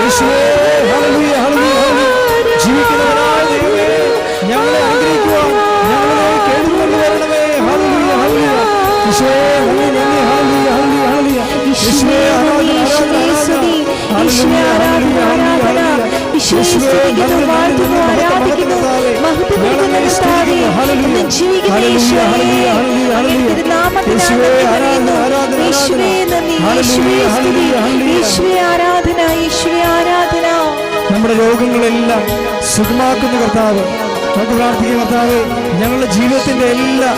യേശുവേ ഹല്ലേലൂയ ഹല്ലേലൂയ ജീവിക്കുന്നവനായ ദൈവമേ ഞങ്ങളെ അനുഗ്രഹിക്കുവാൻ ഞങ്ങളിലേക്ക് എഴുന്നള്ളി വരണമേ. ഹല്ലേലൂയ ഹല്ലേലൂയ യേശുവേ നന്ദി നന്ദി ഹല്ലേലൂയ ഹല്ലേലൂയ ഹല്ലേലൂയ യേശുവേ ആരാധന ആരാധന ഹല്ലേലൂയ ഹല്ലേലൂയ ഹല്ലേലൂയ യേശുവേ നന്ദി നന്ദി ആരാധിക്കുന്നു മഹത്വപ്പെടുത്തുന്നു കർത്താവേ ഹല്ലേലൂയ ഹല്ലേലൂയ ഹല്ലേലൂയ ഹല്ലേലൂയ യേശുവേ ആരാധന ആരാധന യേശുവേ നന്ദി യേശുവേ സ്തുതി യേശുവേ ആരാധന യേശുവേ ആരാധന. നമ്മുടെ രോഗങ്ങളെല്ലാം സുഖമാക്കുന്ന കർത്താവ് നമുക്ക് പ്രാർത്ഥിക്കുന്ന കർത്താവ് ഞങ്ങളുടെ ജീവിതത്തിന്റെ എല്ലാ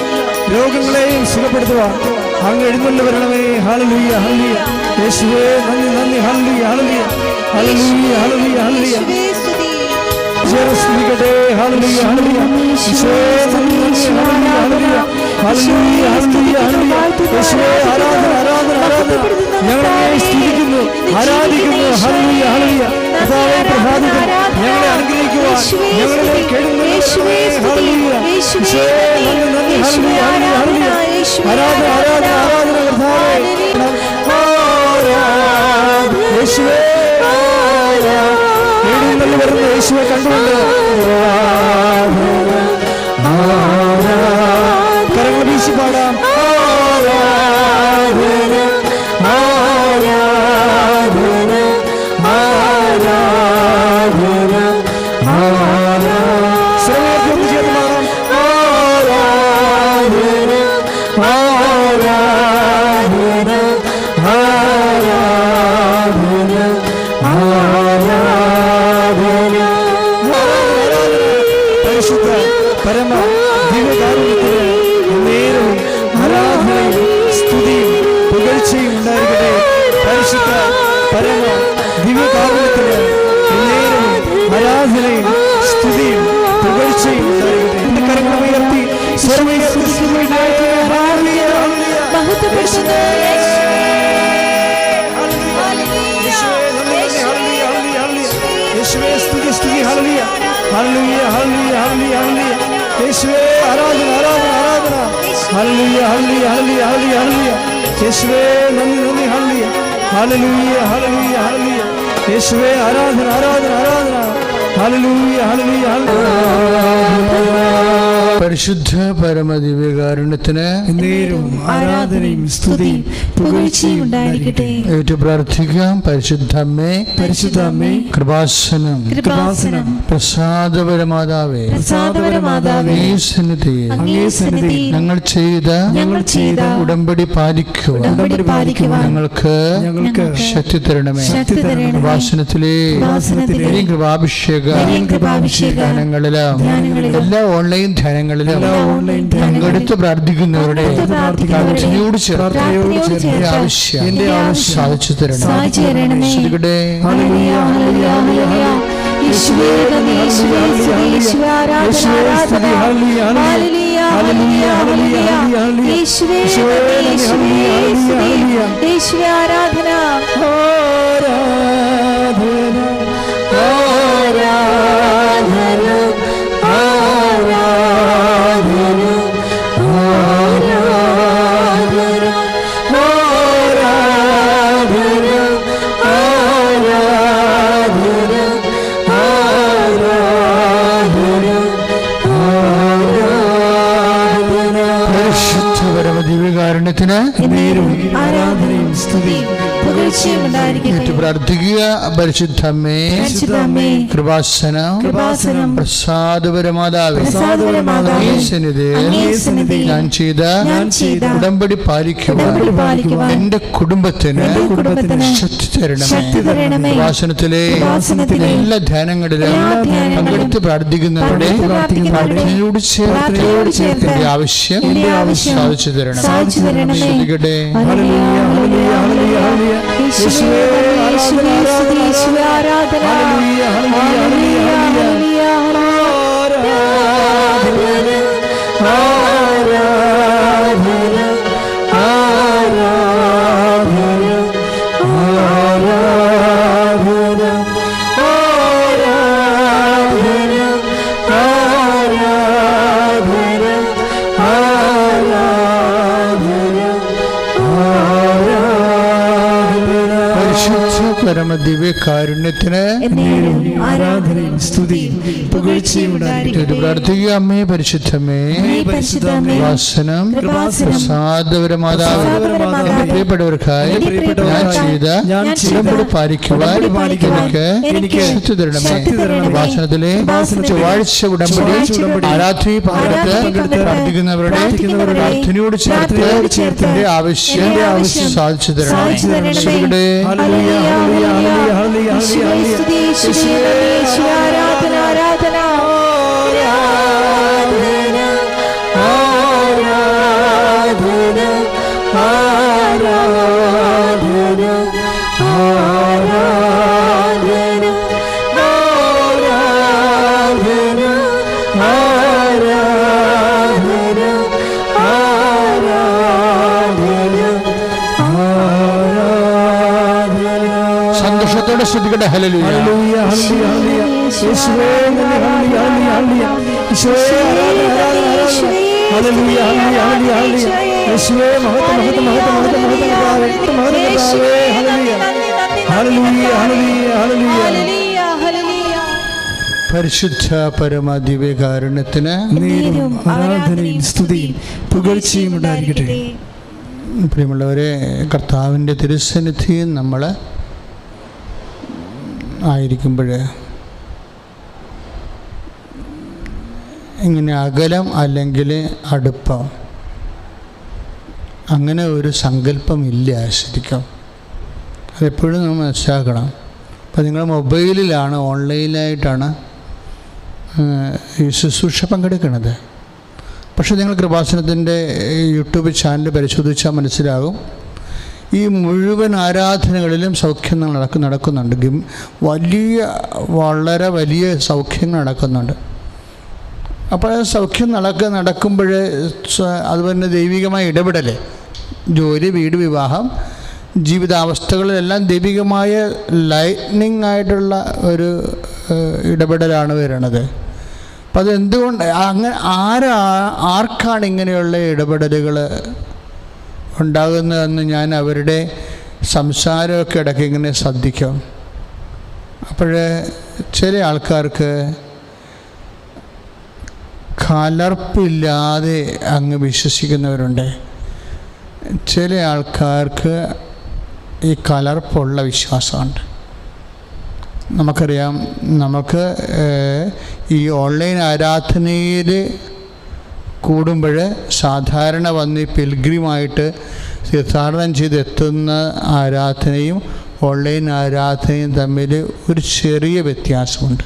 രോഗങ്ങളെയും സുഖപ്പെടുത്തുവാൻ അങ്ങ് എഴുന്നള്ളി വരണമേ. ഹല്ലേലൂയ ഹല്ലേലൂയ യേശുവേ നന്ദി നന്ദി ഹല്ലേലൂയ ഹല്ലേലൂയ ഹല്ലേലൂയ ഹല്ലേലൂയ ഹല്ലേലൂയ സ്തുതിക്കട്ടെ. ഹല്ലേലൂയ ഹല്ലേലൂയ യേശുവേ നന്ദി നന്ദി ഹല്ലേലൂയ ഹല്ലേലൂയ ഹല്ലേലൂയ ഹല്ലേലൂയ യേശുവേ ആരാധന ആരാധന ആരാധന ഞങ്ങളെ സ്തുതിക്കുന്നു ആരാധിക്കുന്നു. ഹല്ലേലൂയ ഹല്ലേലൂയ കർത്താവേ പ്രസാദിക്കുന്നു ഞങ്ങളെ അനുഗ്രഹിക്കുവാൻ ഞങ്ങളിലേക്ക് എഴുന്നള്ളി ഹല്ലേലൂയ യേശുവേ നന്ദി നന്ദി ഹല്ലേലൂയ ഹല്ലേലൂയ ആരാധന ആരാധന ആരാധന കർത്താവേ യേശുവേ എഴുന്നള്ളി വരുന്ന യേശുവെ കണ്ടുകൊണ്ട് കരങ്ങൾ വീശി പാടാം. പരമ ദിവ്യകാരുണ്യത്തിന് നേരവും ആരാധനയും സ്തുതിയും പുകഴ്ചയും ഉണ്ടായിരിക്കട്ടെ. പരിശുദ്ധ പരമ ദിവ്യകാരുണ്യത്തിന് നേരവും ആരാധനയും സ്തുതിയും പുകഴ്ചയും ഉണ്ടായിരിക്കട്ടെ. എന്റെ കരങ്ങൾ ഉയർത്തി യേശുവേ സ്തുതി സ്തുതി ഹല്ലേലൂയ ഹല്ലേലൂയ ഹല്ലേലൂയ ഹല്ലേലൂയ ഹല്ലേലൂയ യേശുവേ ആരാധന ആരാധന ആരാധന ഹല്ലേലൂയ ഹല്ലേലൂയ ഹല്ലേലൂയ ഹല്ലേലൂയ ഹല്ലേലൂയ യേശുവേ നന്ദി നന്ദി ഹല്ലേലൂയ ഹല്ലേലൂയ ഹല്ലേലൂയ ഹല്ലേലൂയ യേശുവേ ആരാധന ആരാധന ആരാധന ഹല്ലേലൂയ ഹല്ലേലൂയ ഹല്ലേലൂയ. പരിശുദ്ധ പരമദിവ്യകാരുണ്യത്തിന് നേരവും ആരാധനയും സ്തുതിയും പുകഴ്ചയും ഉണ്ടായിരിക്കട്ടെ. ഏറ്റു പ്രാർത്ഥിക്കാം. പരിശുദ്ധ അമ്മേ പരിശുദ്ധ അമ്മേ കൃപാസനം കൃപാസനം പ്രസാദപരമാതാവേ പ്രസാദപരമാതാവേ അങ്ങേ സന്നിധിയിൽ ഞങ്ങൾ ചെയ്ത ഉടമ്പടി പാലിക്കുവാൻ ഞങ്ങൾക്ക് ശക്തി തരണമേ. കൃപാസനത്തിലെ കൃപാഭിഷേക ധ്യാനങ്ങളിലും എല്ലാ ഓൺലൈൻ ധ്യാനങ്ങളിലും പങ്കെടുത്ത് പ്രാർത്ഥിക്കുന്നവരുടെ പ്രാർത്ഥനയോട് ചേർത്ത് ആവശ്യം സാധിച്ചു തരണം. ശ്രീകടേ ആരാധന ആരാധനയും സ്തുതിയും പ്രാർത്ഥിക്കുക. പരിശുദ്ധമ്മേ കൃപാസനം പ്രസാദപരമാതാവേ ഞാൻ ചെയ്ത ഉടമ്പടി പാലിക്കുവാൻ എന്റെ കുടുംബത്തിന് ശക്തി തരണമേ. കൃപാസനത്തിലെ എല്ലാ ധ്യാനങ്ങളിലും പങ്കെടുത്ത് പ്രാർത്ഥിക്കുന്നവരുടെ പ്രാർത്ഥനയോട് ചേർത്ത് ആവശ്യം സാധിച്ചു തരണം. ശ്രദ്ധിക്കട്ടെ. പരമദിവ്യകാരുണ്യത്തിന് ആരാധനയും സ്തുതിയും പുകഴ്ചയും ഉണ്ടായിരിക്കട്ടെ. പ്രാർത്ഥിക്കുക. അമ്മേ പരിശുദ്ധമേ, വാസനം പ്രസാദപരമാതാവേ, പ്രിയപ്പെട്ടവർക്കായി ഞാൻ ചെയ്ത ഉടമ്പടി പാലിക്കുവാൻ എനിക്ക് ശക്തി തരണമേ. വാസനത്തിലെ ചൊവ്വാഴ്ച ഉടമ്പടി ആരാധനയിൽ പങ്കെടുത്ത് പ്രാർത്ഥിക്കുന്നവരുടെ പ്രാർത്ഥനയോട് ചേർത്ത് ആവശ്യം സാധിച്ചു തരണമേ. സന്തോഷത്തോടെ ശ്രദ്ധിക്കട്ടെ. ഹല്ലേലൂയ, ഹല്ലേലൂയ, ഹല്ലേലൂയ. യേശുവേ ഹല്ലേലൂയ, ഹല്ലേലൂയ. യേശുവേ ഹല്ലേലൂയ, ഹല്ലേലൂയ, ഹല്ലേലൂയ. യേശുവേ മഹത്വം, മഹത്വം, മഹത്വം, മഹത്വം, മഹത്വം കർത്താവേ, മഹത്വം കർത്താവേ. ഹല്ലേലൂയ, ഹല്ലേലൂയ, ഹല്ലേലൂയ, ഹല്ലേലൂയ. പരിശുദ്ധ പരമദിവ്യകാരുണ്യത്തിന് ആരാധനയും സ്തുതിയും പുകഴ്ചയും ഉണ്ടായിരിക്കട്ടെ. പ്രിയമുള്ളവരെ, കർത്താവിൻ്റെ തിരുസന്നിധിയിൽ നമ്മൾ ആയിരിക്കുമ്പോൾ ഇങ്ങനെ അകലം അല്ലെങ്കിൽ അടുപ്പം അങ്ങനെ ഒരു സങ്കല്പമില്ല ശരിക്കും. അതെപ്പോഴും നമ്മൾ മനസ്സിലാക്കണം. അപ്പോൾ നിങ്ങൾ മൊബൈലിലാണ്, ഓൺലൈനായിട്ടാണ് ഈ ശുശ്രൂഷ പങ്കെടുക്കുന്നത്. പക്ഷേ നിങ്ങൾ കൃപാസനത്തിൻ്റെ യൂട്യൂബ് ചാനൽ പരിശോധിച്ചാൽ മനസ്സിലാകും, ഈ മുഴുവൻ ആരാധനകളിലും സൗഖ്യങ്ങൾ നടക്കുന്നുണ്ട്. വളരെ വലിയ സൗഖ്യങ്ങൾ നടക്കുന്നുണ്ട്. അപ്പോൾ സൗഖ്യം നടക്കുമ്പോൾ അതുപോലെ ദൈവികമായ ഇടപെടൽ, ജോലി, വീട്, വിവാഹം, ജീവിതാവസ്ഥകളിലെല്ലാം ദൈവികമായ ലൈറ്റ്നിങ് ആയിട്ടുള്ള ഒരു ഇടപെടലാണ് വരുന്നത്. അപ്പം അതെന്തുകൊണ്ട് അങ്ങനെ ആർക്കാണ് ഇങ്ങനെയുള്ള ഇടപെടലുകൾ ഉണ്ടാകുന്നതെന്ന് ഞാൻ അവരുടെ സംസാരമൊക്കെ ഇടയ്ക്ക് ഇങ്ങനെ ശ്രദ്ധിക്കും. അപ്പോൾ ചില ആൾക്കാർക്ക് കലർപ്പില്ലാതെ അങ്ങ് വിശ്വസിക്കുന്നവരുണ്ട്. ചില ആൾക്കാർക്ക് ഈ കലർപ്പുള്ള വിശ്വാസമുണ്ട്. നമുക്കറിയാം, നമുക്ക് ഈ ഓൺലൈൻ ആരാധനയിൽ കൂടുമ്പോൾ സാധാരണ വന്ന് പിൽഗ്രിമായിട്ട് തീർത്ഥാടനം ചെയ്തെത്തുന്ന ആരാധനയും ഓൺലൈൻ ആരാധനയും തമ്മിൽ ഒരു ചെറിയ വ്യത്യാസമുണ്ട്.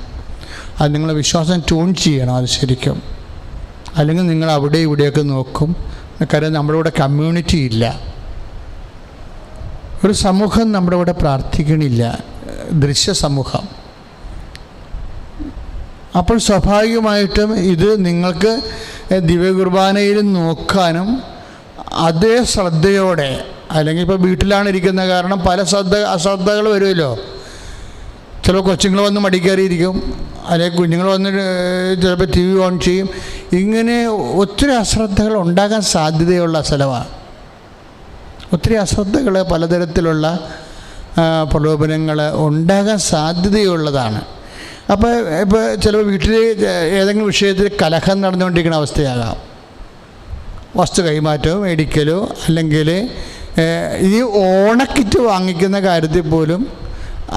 അത് നിങ്ങളെ വിശ്വാസം ട്യൂൺ ചെയ്യണം അത് ശരിക്കും. അല്ലെങ്കിൽ നിങ്ങൾ അവിടെ ഇവിടെയൊക്കെ നോക്കും. കാര്യം നമ്മുടെ ഇവിടെ കമ്മ്യൂണിറ്റി ഇല്ല, ഒരു സമൂഹം നമ്മുടെ ഇവിടെ പ്രാർത്ഥിക്കണില്ല, ദൃശ്യ സമൂഹം. അപ്പോൾ സ്വാഭാവികമായിട്ടും ഇത് നിങ്ങൾക്ക് ദിവ്യകുർബാനയിൽ നോക്കാനും അതേ ശ്രദ്ധയോടെ, അല്ലെങ്കിൽ ഇപ്പോൾ വീട്ടിലാണ് ഇരിക്കുന്ന കാരണം പല അശ്രദ്ധകൾ വരുമല്ലോ. ചിലപ്പോൾ കൊച്ചുങ്ങൾ വന്ന് മടിക്കേറിയിരിക്കും, അല്ലെങ്കിൽ കുഞ്ഞുങ്ങൾ വന്ന് ചിലപ്പോൾ TV ഓൺ ചെയ്യും. ഇങ്ങനെ ഒത്തിരി അശ്രദ്ധകൾ ഉണ്ടാകാൻ സാധ്യതയുള്ള സ്ഥലമാണ്. ഒത്തിരി അശ്രദ്ധകൾ, പലതരത്തിലുള്ള പ്രലോഭനങ്ങൾ ഉണ്ടാകാൻ സാധ്യതയുള്ളതാണ്. അപ്പോൾ ഇപ്പോൾ ചിലപ്പോൾ വീട്ടിൽ ഏതെങ്കിലും വിഷയത്തിൽ കലഹം നടന്നുകൊണ്ടിരിക്കുന്ന അവസ്ഥയാകാം. വസ്തു കൈമാറ്റമോ മേടിക്കലോ, അല്ലെങ്കിൽ ഈ ഓണക്കിറ്റ് വാങ്ങിക്കുന്ന കാര്യത്തിൽ പോലും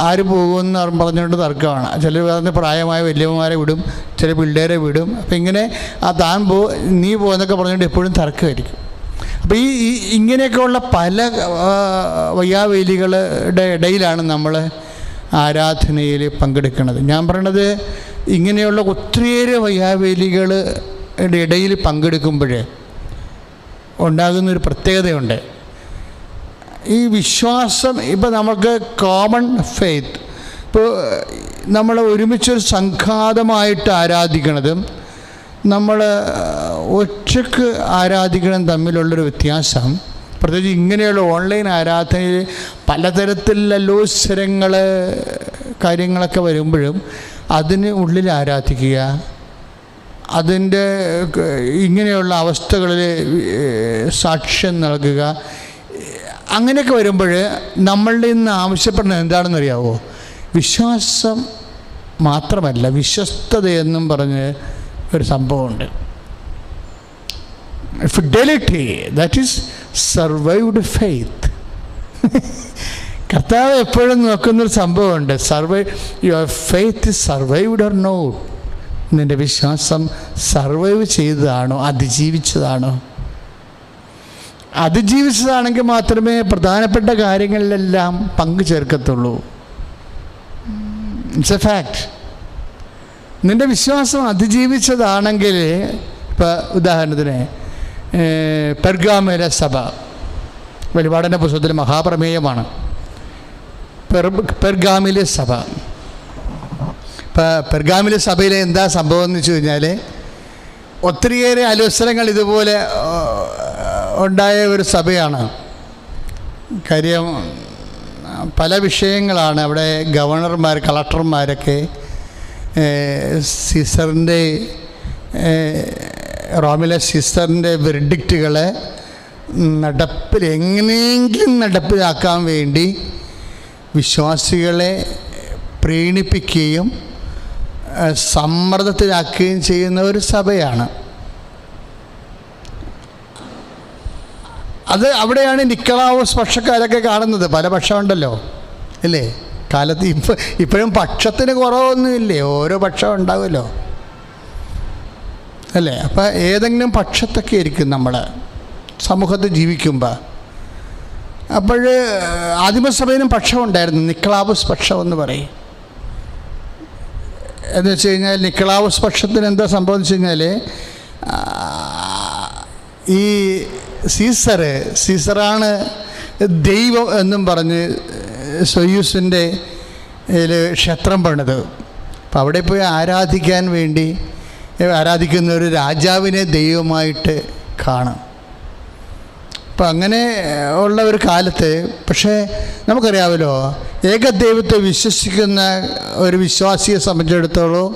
ആര് പോകുമെന്ന് പറഞ്ഞുകൊണ്ട് തർക്കമാണ്. ചിലർ പറഞ്ഞ് പ്രായമായ വലിയമ്മമാരെ വിടും, ചില പിള്ളേരെ വിടും. അപ്പം ഇങ്ങനെ നീ പോകുന്നൊക്കെ പറഞ്ഞുകൊണ്ട് എപ്പോഴും തർക്കമായിരിക്കും. അപ്പോൾ ഈ ഇങ്ങനെയൊക്കെയുള്ള പല വയ്യാവേലികളുടെ ഇടയിലാണ് നമ്മൾ ആരാധനയിൽ പങ്കെടുക്കുന്നത്. ഞാൻ പറയണത്, ഇങ്ങനെയുള്ള ഒത്തിരിയേറെ വയ്യാവേലികളുടെ ഇടയിൽ പങ്കെടുക്കുമ്പോൾ ഉണ്ടാകുന്നൊരു പ്രത്യേകതയുണ്ട്. ഈ വിശ്വാസം, ഇപ്പോൾ നമുക്ക് കോമൺ ഫെയ്ത്ത്, ഇപ്പോൾ നമ്മൾ ഒരുമിച്ചൊരു സംഘാതമായിട്ട് ആരാധിക്കണതും നമ്മൾ ഒറ്റക്ക് ആരാധിക്കണം തമ്മിലുള്ളൊരു വ്യത്യാസം. പ്രത്യേകിച്ച് ഇങ്ങനെയുള്ള ഓൺലൈൻ ആരാധനയിൽ പലതരത്തിലുള്ള ലോസ്വരങ്ങൾ കാര്യങ്ങളൊക്കെ വരുമ്പോഴും അതിന് ഉള്ളിൽ ആരാധിക്കുക, അതിൻ്റെ ഇങ്ങനെയുള്ള അവസ്ഥകളിൽ സാക്ഷ്യം നൽകുക, അങ്ങനെയൊക്കെ വരുമ്പോൾ നമ്മളുടെ ഇന്ന് ആവശ്യപ്പെടുന്നത് എന്താണെന്നറിയാവോ? വിശ്വാസം മാത്രമല്ല, വിശ്വസ്തതയെന്നും പറഞ്ഞ് ഒരു സംഭവമുണ്ട്. Fidelity, that is survived faith. കർത്താവ് എപ്പോഴും നോക്കുന്നൊരു സംഭവമുണ്ട്. Your faith is survived or not. നിൻ്റെ വിശ്വാസം സർവൈവ് ചെയ്തതാണോ, അതിജീവിച്ചതാണോ? അതിജീവിച്ചതാണെങ്കിൽ മാത്രമേ പ്രധാനപ്പെട്ട കാര്യങ്ങളിലെല്ലാം പങ്കു ചേർക്കത്തുള്ളൂ. It's A fact. നിൻ്റെ വിശ്വാസം അതിജീവിച്ചതാണെങ്കിൽ, ഇപ്പോൾ ഉദാഹരണത്തിന് പെർഗാമയിലെ സഭ വെളിപാടിൻ്റെ പുസ്തകത്തിൽ മഹാപ്രമേയമാണ്. പെർഗാമിലെ സഭ. ഇപ്പം പെർഗാമിലെ സഭയിലെ എന്താ സംഭവം എന്ന് വെച്ച് കഴിഞ്ഞാൽ, ഒത്തിരിയേറെ അലോസരങ്ങൾ ഇതുപോലെ ഉണ്ടായ ഒരു സഭയാണ്. കാര്യം പല വിഷയങ്ങളാണ്. അവിടെ ഗവർണർമാർ, കളക്ടർമാരൊക്കെ സീസറിൻ്റെ, റോമിലെ സീസറിൻ്റെ വെർഡിക്റ്റുകളെ എങ്ങനെയെങ്കിലും നടപ്പിലാക്കാൻ വേണ്ടി വിശ്വാസികളെ പ്രീണിപ്പിക്കുകയും സമ്മർദ്ദത്തിലാക്കുകയും ചെയ്യുന്ന ഒരു സഭയാണ് അത്. അവിടെയാണ് നിക്കോളാവോസ് പക്ഷക്കാരൊക്കെ കാണുന്നത്. പല പക്ഷമുണ്ടല്ലോ അല്ലേ കാലത്ത്. ഇപ്പോഴും പക്ഷത്തിന് കുറവൊന്നുമില്ലേ, ഓരോ പക്ഷം ഉണ്ടാവുമല്ലോ അല്ലേ. അപ്പം ഏതെങ്കിലും പക്ഷത്തൊക്കെ ആയിരിക്കും നമ്മൾ സമൂഹത്തിൽ ജീവിക്കുമ്പോൾ. അപ്പോൾ ആദിമസഭയിലും പക്ഷമുണ്ടായിരുന്നു, നിക്കോളാവോസ് പക്ഷം എന്ന് പറയും. എന്ന് വെച്ച് കഴിഞ്ഞാൽ നിക്കോളാവോസ് പക്ഷത്തിന് എന്താ സംഭവം എന്ന് വെച്ച് കഴിഞ്ഞാൽ, ഈ സീസറാണ് ദൈവം എന്നും പറഞ്ഞ് സൊയ്യൂസിൻ്റെ ക്ഷേത്രം പണിത്. അപ്പം അവിടെ പോയി ആരാധിക്കാൻ വേണ്ടി ആരാധിക്കുന്ന ഒരു രാജാവിനെ ദൈവമായിട്ട് കാണും. അപ്പം അങ്ങനെ ഉള്ള ഒരു കാലത്ത്, പക്ഷേ നമുക്കറിയാമല്ലോ, ഏകദൈവത്തെ വിശ്വസിക്കുന്ന ഒരു വിശ്വാസിയെ സംബന്ധിച്ചിടത്തോളം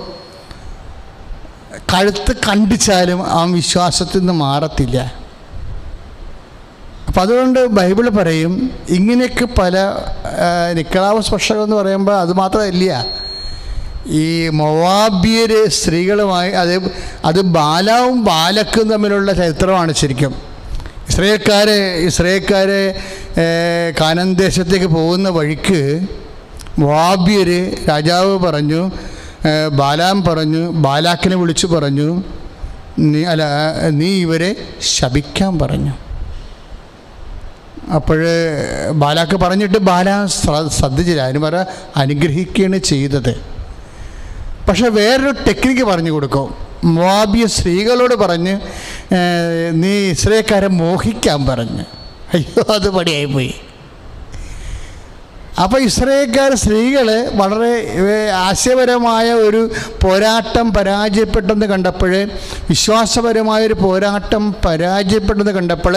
കഴുത്ത് കണ്ടിച്ചാലും ആ വിശ്വാസത്തിൽ നിന്ന് മാറത്തില്ല. അപ്പം അതുകൊണ്ട് ബൈബിൾ പറയും, ഇങ്ങനെയൊക്കെ പല നിക്കോളാവോസ് പക്ഷം എന്ന് പറയുമ്പോൾ അത് മാത്രമല്ല, ഈ മൊവാബിയർ സ്ത്രീകളുമായി അത് ബാലാവും ബാലക്കും തമ്മിലുള്ള ചരിത്രമാണ് ശരിക്കും. ഇസ്രായേൽക്കാരെ കാനാൻ ദേശത്തേക്ക് പോകുന്ന വഴിക്ക് മൊവാബിയർ രാജാവ് പറഞ്ഞു, ബാലാം പറഞ്ഞു, ബാലാക്കിനെ വിളിച്ചു പറഞ്ഞു, നീ ഇവരെ ശപിക്കാൻ പറഞ്ഞു. അപ്പോൾ ബാലാക്ക് പറഞ്ഞിട്ട് ബാലാം ശ്രദ്ധിച്ചില്ല. അതിന് അനുഗ്രഹിക്കുകയാണ് ചെയ്തത്. പക്ഷെ വേറൊരു ടെക്നിക്ക് പറഞ്ഞു കൊടുക്കും. മോവാബിയ സ്ത്രീകളോട് പറഞ്ഞ് നീ ഇസ്രായേൽക്കാരെ മോഹിക്കാൻ പറഞ്ഞു. അയ്യോ, അത് പടിയായിപ്പോയി. അപ്പോൾ ഇസ്രായേൽക്കാർ സ്ത്രീകൾ വളരെ ആശയപരമായ ഒരു പോരാട്ടം പരാജയപ്പെട്ടെന്ന് കണ്ടപ്പോൾ, വിശ്വാസപരമായൊരു പോരാട്ടം പരാജയപ്പെട്ടെന്ന് കണ്ടപ്പോൾ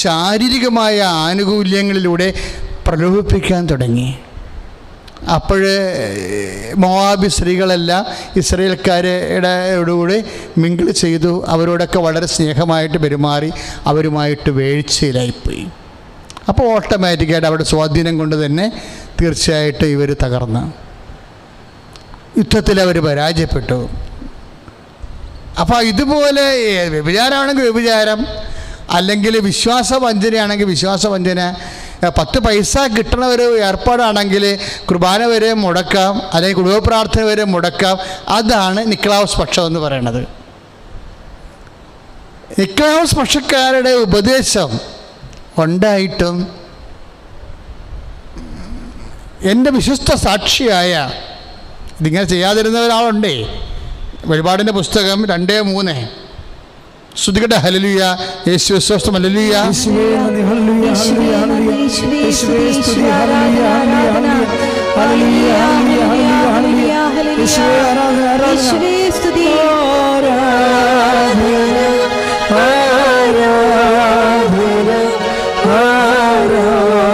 ശാരീരികമായ ആനുകൂല്യങ്ങളിലൂടെ പ്രലോഭിപ്പിക്കാൻ തുടങ്ങി. അപ്പോൾ മോവാബി സ്ത്രീകളെല്ലാം ഇസ്രായേൽക്കാരോടുകൂടി മിങ്കിൾ ചെയ്തു. അവരോടൊക്കെ വളരെ സ്നേഹമായിട്ട് പെരുമാറി അവരുമായിട്ട് വീഴ്ചയിലായിപ്പോയി. അപ്പോൾ ഓട്ടോമാറ്റിക്കായിട്ട് അവരുടെ സ്വാധീനം കൊണ്ട് തന്നെ തീർച്ചയായിട്ടും ഇവർ തകർന്നു. യുദ്ധത്തിൽ അവർ പരാജയപ്പെട്ടു. അപ്പോൾ ഇതുപോലെ വ്യഭിചാരമാണെങ്കിൽ വ്യഭിചാരം, അല്ലെങ്കിൽ വിശ്വാസവഞ്ചനയാണെങ്കിൽ വിശ്വാസവഞ്ചന, 10 പൈസ കിട്ടണ ഒരു ഏർപ്പാടാണെങ്കിൽ കുർബാന വരെ മുടക്കാം, അല്ലെങ്കിൽ കുടുംബ പ്രാർത്ഥന വരെ മുടക്കാം. അതാണ് നിക്കോളാവോസ് പക്ഷം എന്ന് പറയുന്നത്. നിക്കോളാവോസ് പക്ഷക്കാരുടെ ഉപദേശം ഉണ്ടായിട്ടും എൻ്റെ വിശ്വസ്ത സാക്ഷിയായ, ഇതിങ്ങനെ ചെയ്യാതിരുന്ന ഒരാളുണ്ടേ. വെളിപാടിൻ്റെ പുസ്തകം 2:3 ശ്രുതികട്ടെ. ഹല്ലേലൂയ, യേശുവേ സ്തോത്രം, ഹല്ലേലൂയ, യേശുവേ നന്ദി, ഹല്ലേലൂയ, ഹല്ലേലൂയ, ഹല്ലേലൂയ, യേശുവേ സ്തുതി, ഹല്ലേലൂയ, ഹല്ലേലൂയ, ഹല്ലേലൂയ, ഹല്ലേലൂയ, ഹല്ലേലൂയ, യേശുവേ ആരാധന, ആരാധന, യേശുവേ സ്തുതി, ആരാധന, ആരാധന, ആരാധന,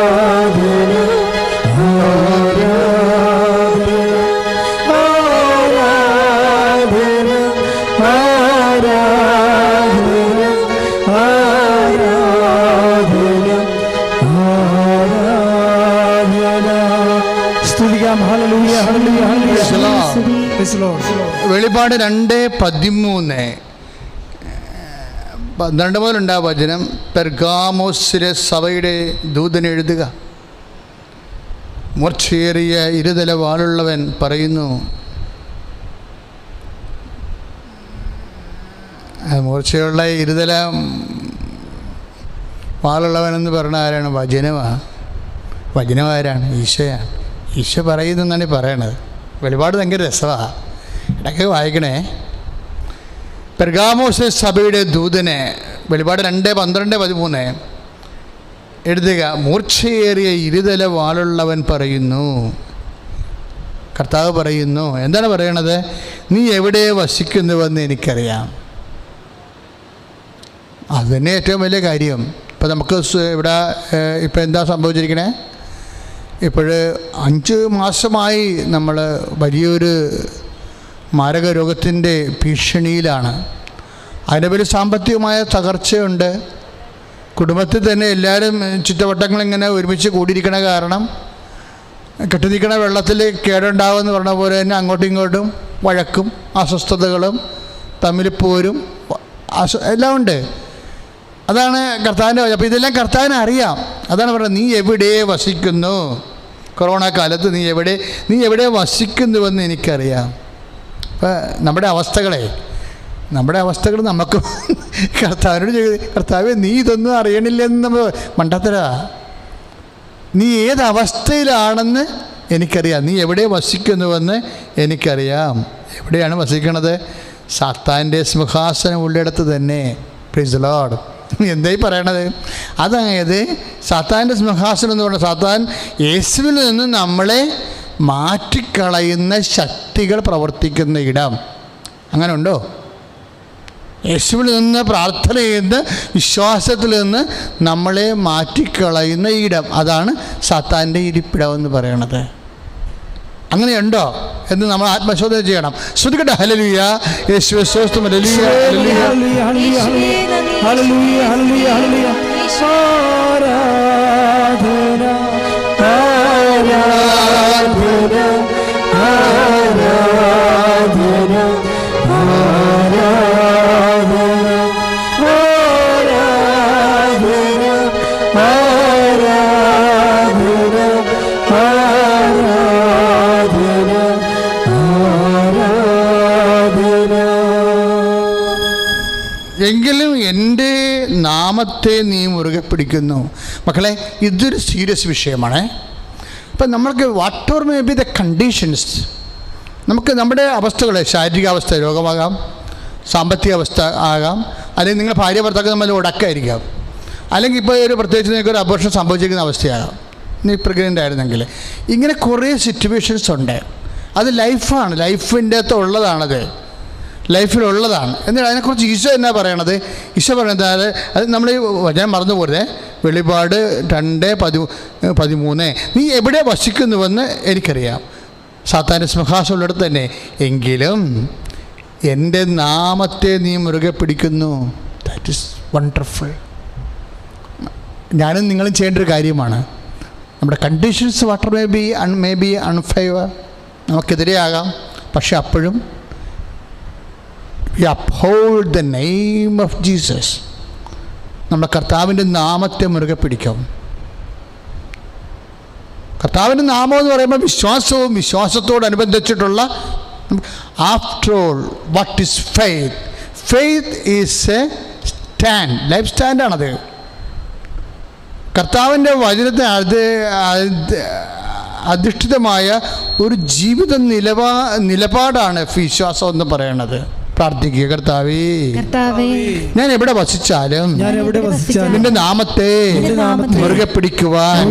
ആരാധന, ആരാധന, ആരാധന, സ്തുതിക്കാം. ഹല്ലേലൂയ ഹല്ലേലൂയ ഹല്ലേലൂയ. Praise the Lord. വെളിപാട് 2:13 12 മുതലുണ്ടാ വചനം. പെർഗാമോസിലെ സഭയുടെ ദൂതൻ എഴുതുക, മൂർച്ചയേറിയ ഇരുതല വാളുള്ളവൻ പറയുന്നു. മൂർച്ചയുള്ള ഇരുതല വാളുള്ളവനെന്ന് പറഞ്ഞ ആരാണ്? വചനമാരാണ്? ഈശോയാണ്. ഈശോ പറയുന്നെന്നാണ് പറയണത്. വെളിപാട് ഭയങ്കര രസമാണ്, ഇടയ്ക്ക് വായിക്കണേ. പെർഗാമോസ് സഭയുടെ ദൂതനെ, വെളിപാട് 2:12-13 എഴുതുക, മൂർച്ചയേറിയ ഇരുതല വാളുള്ളവൻ പറയുന്നു. കർത്താവ് പറയുന്നു. എന്താണ് പറയണത്? നീ എവിടെ വസിക്കുന്നുവെന്ന് എനിക്കറിയാം. അതുതന്നെ ഏറ്റവും വലിയ കാര്യം. ഇപ്പം നമുക്ക് ഇവിടെ ഇപ്പം എന്താ സംഭവിച്ചിരിക്കണേ? ഇപ്പോൾ 5 മാസമായി നമ്മൾ വലിയൊരു മാരക രോഗത്തിൻ്റെ ഭീഷണിയിലാണ്. അതിൻ്റെ പേരിൽ സാമ്പത്തികമായ തകർച്ചയുണ്ട്. കുടുംബത്തിൽ തന്നെ എല്ലാവരും ചുറ്റുവട്ടങ്ങളിങ്ങനെ ഒരുമിച്ച് കൂടിയിരിക്കണ കാരണം കെട്ടിനിൽക്കണ വെള്ളത്തിൽ കേടുണ്ടാവുമെന്ന് പറഞ്ഞ പോലെ തന്നെ അങ്ങോട്ടും ഇങ്ങോട്ടും വഴക്കും അസ്വസ്ഥതകളും തമ്മിൽ പോരും എല്ലാം ഉണ്ട്. അതാണ് കർത്താവിൻ്റെ. അപ്പോൾ ഇതെല്ലാം കർത്താവിനെ അറിയാം. അതാണ് പറയുന്നത്, നീ എവിടെ വസിക്കുന്നു? കൊറോണ കാലത്ത് നീ എവിടെ വസിക്കുന്നുവെന്ന് എനിക്കറിയാം. അപ്പോൾ നമ്മുടെ അവസ്ഥകൾ നമുക്ക് കർത്താവിനോട് കർത്താവേ നീ ഇതൊന്നും അറിയണില്ലെന്ന് നമ്മൾ മണ്ടത്തരാ. നീ ഏതവസ്ഥയിലാണെന്ന് എനിക്കറിയാം. നീ എവിടെ വസിക്കുന്നുവെന്ന് എനിക്കറിയാം. എവിടെയാണ് വസിക്കണത്? സാത്താൻ്റെ സിംഹാസനം ഉള്ളിടത്ത് തന്നെ. Praise the Lord. എന്തായി പറയണത്? അതായത് സാത്താൻ്റെ സിംഹാസനം എന്ന് പറഞ്ഞാൽ സാത്താൻ യേശുവിൽ നിന്ന് നമ്മളെ മാറ്റിക്കളയുന്ന ശക്തികൾ പ്രവർത്തിക്കുന്ന ഇടം. അങ്ങനെ ഉണ്ടോ? യേശുവിൽ നിന്ന്, പ്രാർത്ഥനയിൽ നിന്ന്, വിശ്വാസത്തിൽ നിന്ന് നമ്മളെ മാറ്റിക്കളയുന്ന ഇടം, അതാണ് സാത്താൻ്റെ ഇരിപ്പിടം എന്ന് പറയണത്. അങ്ങനെയുണ്ടോ എന്ന് നമ്മൾ ആത്മശോധന ചെയ്യണം. ശ്രദ്ധിക്കട്ടെ. ഹല്ലേലൂയ, യേശുവേ സ്തോത്രം. ഹല്ലേലൂയ ഹല്ലേലൂയ ഹല്ലേലൂയ ഹല്ലേലൂയ ഹല്ലേലൂയ ഹല്ലേലൂയ. ആരാധന ആരാധന ആരാധന എങ്കിലും എൻ്റെ നാമത്തെ നീ മുറുകെ പിടിക്കുന്നു. മക്കളെ, ഇതൊരു സീരിയസ് വിഷയമാണ്. അപ്പം നമ്മൾക്ക് what ever may be the conditions, നമുക്ക് നമ്മുടെ അവസ്ഥകൾ, ശാരീരിക അവസ്ഥ രോഗമാകാം, സാമ്പത്തിക അവസ്ഥ ആകാം, അല്ലെങ്കിൽ നിങ്ങളുടെ ഭാര്യ ഭർത്താക്കൾ തമ്മിൽ ഉടക്കായിരിക്കാം, അല്ലെങ്കിൽ ഇപ്പോൾ ഒരു പ്രത്യേകിച്ച് നിങ്ങൾക്ക് ഒരു അബോർഷൻ സംഭവിച്ചിരിക്കുന്ന അവസ്ഥയാകാം, നീ പ്രഗ്നൻ്റ് ആയിരുന്നെങ്കിൽ. ഇങ്ങനെ കുറേ സിറ്റുവേഷൻസ് ഉണ്ട്. അത് ലൈഫാണ്, ലൈഫിൻ്റെ അകത്ത് ഉള്ളതാണത്, ലൈഫിലുള്ളതാണ്. എന്നിട്ട് അതിനെക്കുറിച്ച് ഈശോ എന്നാ പറയണത്? ഈശോ പറയുന്നത്, അത് നമ്മൾ ഞാൻ മറന്നു പോരുതേ. വെളിപാട് 2:13 നീ എവിടെ വസിക്കുന്നുവെന്ന് എനിക്കറിയാം. സാത്താൻ്റെ സിംഹാസനമുള്ളിടത്ത് തന്നെ. എങ്കിലും എൻ്റെ നാമത്തെ നീ മുറുകെ പിടിക്കുന്നു. That is wonderful. ഞാനും നിങ്ങളും ചെയ്യേണ്ട ഒരു കാര്യമാണ്. നമ്മുടെ കണ്ടീഷൻസ് വാട്ടർ മേ ബി അൺഫേവർ, നമുക്കെതിരെയാകാം. പക്ഷെ അപ്പോഴും we uphold the name of Jesus. നമ്മുടെ കർത്താവിൻ്റെ നാമത്തെ മുറുകെ പിടിക്കും. കർത്താവിൻ്റെ നാമം എന്ന് പറയുമ്പോൾ വിശ്വാസവും വിശ്വാസത്തോടനുബന്ധിച്ചിട്ടുള്ള, after all what is faith? Faith is a stand, life സ്റ്റാൻഡാണത്. കർത്താവിൻ്റെ വചനത്തെ അധിഷ്ഠിതമായ ഒരു ജീവിത നിലപാടാണ് വിശ്വാസം എന്ന് പറയുന്നത്. പ്രാർത്ഥിക്കുക. കർത്താവേ, ഞാൻ എവിടെ വസിച്ചാലും നിന്റെ നാമത്തെ മുറുകെ പിടിക്കുവാൻ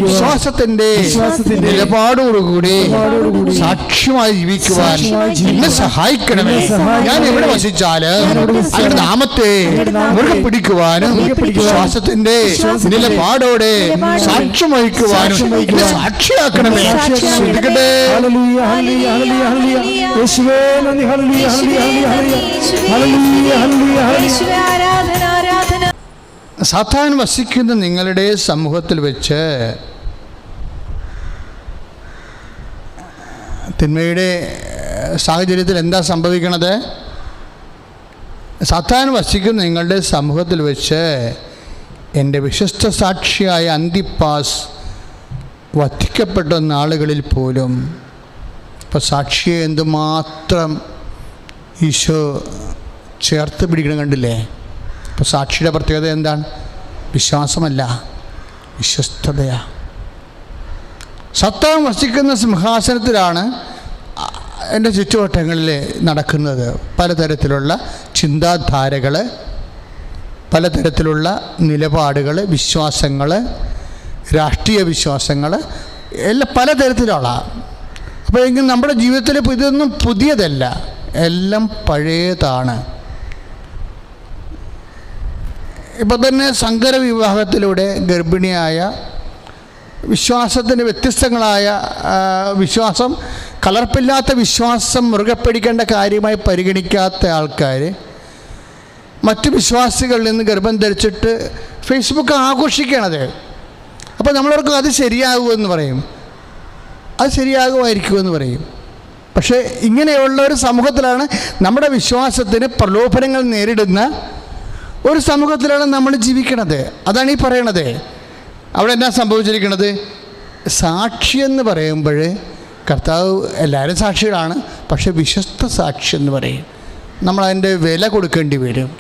വിശ്വാസത്തിന്റെ നിലപാടോടുകൂടി സാക്ഷ്യമായി ജീവിക്കുവാൻ എന്നെ സഹായിക്കണമേ. ഞാൻ എവിടെ വസിച്ചാലും അവരുടെ നാമത്തെ മുറുകെ പിടിക്കുവാനും വിശ്വാസത്തിന്റെ നിലപാടോടെ സാക്ഷ്യം വഹിക്കുവാനും എന്നെ സാക്ഷിയാക്കണമേ. ശ്രദ്ധിക്കട്ടെ. സാത്താൻ വസിക്കുന്ന നിങ്ങളുടെ സമൂഹത്തിൽ വെച്ച് തിന്മയുടെ സാഹചര്യത്തിൽ എന്താ സംഭവിക്കണത്? സാത്താൻ വസിക്കുന്ന നിങ്ങളുടെ സമൂഹത്തിൽ വെച്ച് എൻ്റെ വിശ്വസ്ത സാക്ഷിയായ അന്തിപ്പാസ് വധിക്കപ്പെട്ട നാളുകളിൽ പോലും. ഇപ്പോൾ സാക്ഷിയെ എന്തുമാത്രം ഈശോ ചേർത്ത് പിടിക്കണം കണ്ടില്ലേ? ഇപ്പോൾ സാക്ഷിയുടെ പ്രത്യേകത എന്താണ്? വിശ്വാസമല്ല, വിശ്വസ്തതയാണ്. സാത്താൻ വസിക്കുന്ന സിംഹാസനത്തിലാണ് എൻ്റെ ചുറ്റുവട്ടങ്ങളിൽ നടക്കുന്നത്. പലതരത്തിലുള്ള ചിന്താധാരകൾ, പലതരത്തിലുള്ള നിലപാടുകൾ, വിശ്വാസങ്ങൾ, രാഷ്ട്രീയ വിശ്വാസങ്ങൾ എല്ലാം പലതരത്തിലുള്ള. അപ്പോൾ എങ്കിൽ നമ്മുടെ ജീവിതത്തിൽ ഇതൊന്നും പുതിയതല്ല, എല്ലാം പഴയതാണ്. ഇപ്പം തന്നെ സങ്കര വിവാഹത്തിലൂടെ ഗർഭിണിയായ വിശ്വാസത്തിന് വ്യത്യസ്തങ്ങളായ വിശ്വാസം, കലർപ്പില്ലാത്ത വിശ്വാസം മുറുകെ പിടിക്കേണ്ട കാര്യമായി പരിഗണിക്കാത്ത ആൾക്കാർ മറ്റു വിശ്വാസികളിൽ നിന്ന് ഗർഭം ധരിച്ചിട്ട് ഫേസ്ബുക്ക് ആഘോഷിക്കണത്. അപ്പോൾ നമ്മളവർക്ക് അത് ശരിയാകുമെന്ന് പറയും, അത് ശരിയാകുമായിരിക്കുമെന്ന് പറയും. പക്ഷേ ഇങ്ങനെയുള്ള ഒരു സമൂഹത്തിലാണ്, നമ്മുടെ വിശ്വാസത്തിന് പ്രലോഭനങ്ങൾ നേരിടുന്ന ഒരു സമൂഹത്തിലാണ് നമ്മൾ ജീവിക്കണത്. അതാണ് ഈ പറയണത്. അവിടെ എന്നാ സംഭവിച്ചിരിക്കുന്നത്? സാക്ഷിയെന്ന് പറയുമ്പോൾ കർത്താവ് എല്ലാവരും സാക്ഷികളാണ്, പക്ഷേ വിശ്വസ്ത സാക്ഷി എന്ന് പറയും. നമ്മളതിൻ്റെ വില കൊടുക്കേണ്ടി വരും.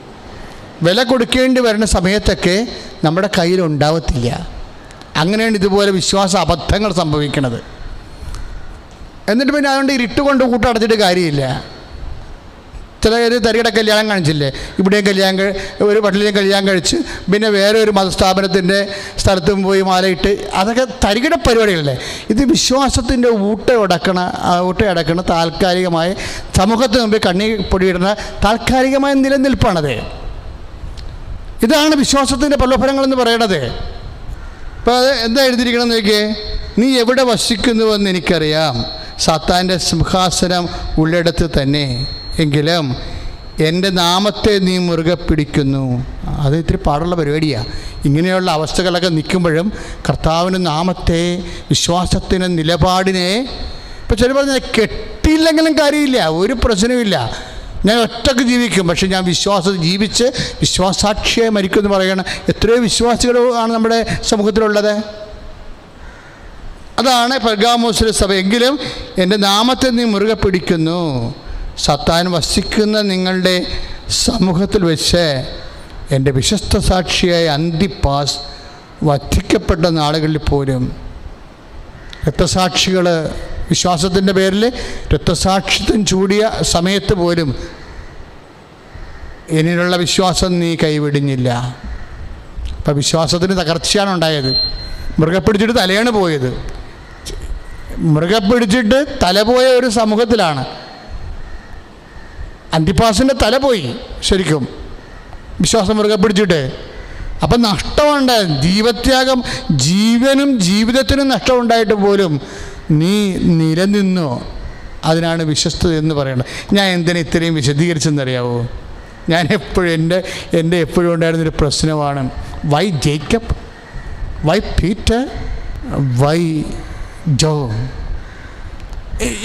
വില കൊടുക്കേണ്ടി വരുന്ന സമയത്തൊക്കെ നമ്മുടെ കയ്യിലുണ്ടാവത്തില്ല. അങ്ങനെയാണ് ഇതുപോലെ വിശ്വാസ അബദ്ധങ്ങൾ സംഭവിക്കുന്നത്. എന്നിട്ട് പിന്നെ അതുകൊണ്ട് ഇരുട്ടുകൊണ്ട് കൂട്ടടച്ചിട്ട് കാര്യമില്ല. ചില തരികട കല്യാണം കാണിച്ചില്ലേ, ഇവിടെയും ഒരു പള്ളിയിലും കല്യാണം കഴിച്ച് പിന്നെ വേറെ ഒരു മതസ്ഥാപനത്തിൻ്റെ സ്ഥലത്തും പോയി മാലയിട്ട്, അതൊക്കെ തരികിട പരിപാടികളല്ലേ. ഇത് വിശ്വാസത്തിൻ്റെ ഊട്ടയടക്കണ താൽക്കാലികമായ സമൂഹത്തിന് മുമ്പിൽ കണ്ണി പൊടിയിടുന്ന താൽക്കാലികമായ നിലനിൽപ്പാണത്. ഇതാണ് വിശ്വാസത്തിൻ്റെ പ്രലോഭനങ്ങളെന്ന് പറയണത്. അപ്പോൾ അത് എന്താ എഴുതിയിരിക്കണമെന്ന് നോക്കിയേ? നീ എവിടെ വസിക്കുന്നുവെന്ന് എനിക്കറിയാം, സാത്താൻ്റെ സിംഹാസനം ഉള്ളിടത്ത് തന്നെ, എങ്കിലും എൻ്റെ നാമത്തെ നീ മുറുകെ പിടിക്കുന്നു. അത് ഇത്തിരി പാടുള്ള പരിപാടിയാണ്. ഇങ്ങനെയുള്ള അവസ്ഥകളൊക്കെ നിൽക്കുമ്പോഴും കർത്താവിൻ്റെ നാമത്തെ, വിശ്വാസത്തിൻ്റെ നിലപാടിനെ, ഇപ്പോൾ ചില പറഞ്ഞാൽ കെട്ടിയില്ലെങ്കിലും കാര്യമില്ല, ഒരു പ്രശ്നവുമില്ല, ഞാൻ ഒറ്റക്ക് ജീവിക്കും, പക്ഷെ ഞാൻ ജീവിച്ച് വിശ്വാസാക്ഷിയായി മരിക്കുമെന്ന് പറയണം. എത്രയോ വിശ്വാസികളാണ് നമ്മുടെ സമൂഹത്തിലുള്ളത്. അതാണ് പെർഗാമോസിലെ സഭ. എങ്കിലും എൻ്റെ നാമത്തെ നീ മുറുകെ പിടിക്കുന്നു. സാത്താൻ വസിക്കുന്ന നിങ്ങളുടെ സമൂഹത്തിൽ വെച്ച് എൻ്റെ വിശ്വസ്ത സാക്ഷിയായ അന്തിപ്പാസ് വധിക്കപ്പെട്ട നാളുകളിൽ പോലും രക്തസാക്ഷികൾ വിശ്വാസത്തിൻ്റെ പേരിൽ രക്തസാക്ഷിത്വം ചൂടിയ സമയത്ത് പോലും എന്നിലുള്ള വിശ്വാസം നീ കൈവിടിഞ്ഞില്ല. അപ്പം വിശ്വാസത്തിന് തകർച്ചയാണ് ഉണ്ടായത്. മുറുകെ പിടിച്ചിട്ട് തലയാണ് പോയത്. മുറുകെ പിടിച്ചിട്ട് തല പോയ ഒരു സമൂഹത്തിലാണ്. അന്തിപ്പാസിൻ്റെ തല പോയി ശരിക്കും, വിശ്വാസം മുറുകെ പിടിച്ചിട്ട്. അപ്പം നഷ്ടമുണ്ട്, ജീവത്യാഗം, ജീവനും ജീവിതത്തിനും നഷ്ടമുണ്ടായിട്ട് പോലും നീ നിലനിന്നു. അതിനാണ് വിശ്വസ്തത എന്ന് പറയുന്നത്. ഞാൻ എന്തിനാ ഇത്രയും വിശദീകരിച്ചെന്നറിയാവോ? ഞാൻ എപ്പോഴും എൻ്റെ എപ്പോഴും ഉണ്ടായിരുന്നൊരു പ്രശ്നമാണ്, why Jacob, why Peter, why Joe.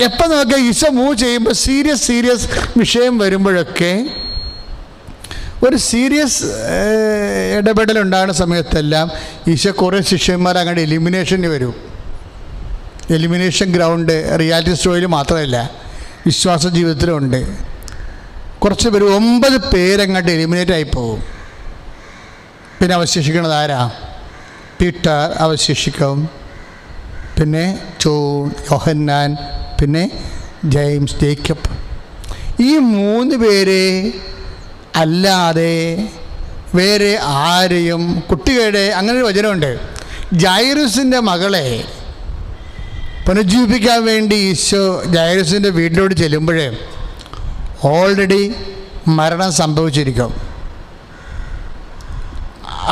എപ്പോൾ നോക്കിയാൽ ഈശോ മൂവ് ചെയ്യുമ്പോൾ സീരിയസ് വിഷയം വരുമ്പോഴൊക്കെ, ഒരു സീരിയസ് ഇടപെടലുണ്ടാകുന്ന സമയത്തെല്ലാം ഈശോ കുറേ ശിഷ്യന്മാർ അങ്ങോട്ട് എലിമിനേഷന് വരും. എലിമിനേഷൻ ഗ്രൗണ്ട് റിയാലിറ്റി സ്റ്റോറിയിൽ മാത്രമല്ല, വിശ്വാസ ജീവിതത്തിലുണ്ട്. കുറച്ച് പേര് 9 പേരങ്ങോട്ട് എലിമിനേറ്റ് ആയിപ്പോവും. പിന്നെ അവശേഷിക്കുന്നത് ആരാ? പീറ്റർ അവശേഷിക്കും, പിന്നെ ജോൺ, യോഹന്നാൻ, പിന്നെ ജെയിംസ്, ജേക്കബ്. ഈ 3 പേരെ അല്ലാതെ വേറെ ആരെയും കുട്ടികളുടെ അങ്ങനെ ഒരു വചനമുണ്ട്. ജൈറസിൻ്റെ മകളെ പുനരുജ്ജീവിപ്പിക്കാൻ വേണ്ടി ഈശോ ജൈറസിൻ്റെ വീട്ടിലോട്ട് ചെല്ലുമ്പോൾ ഓൾറെഡി മരണം സംഭവിച്ചിരിക്കും.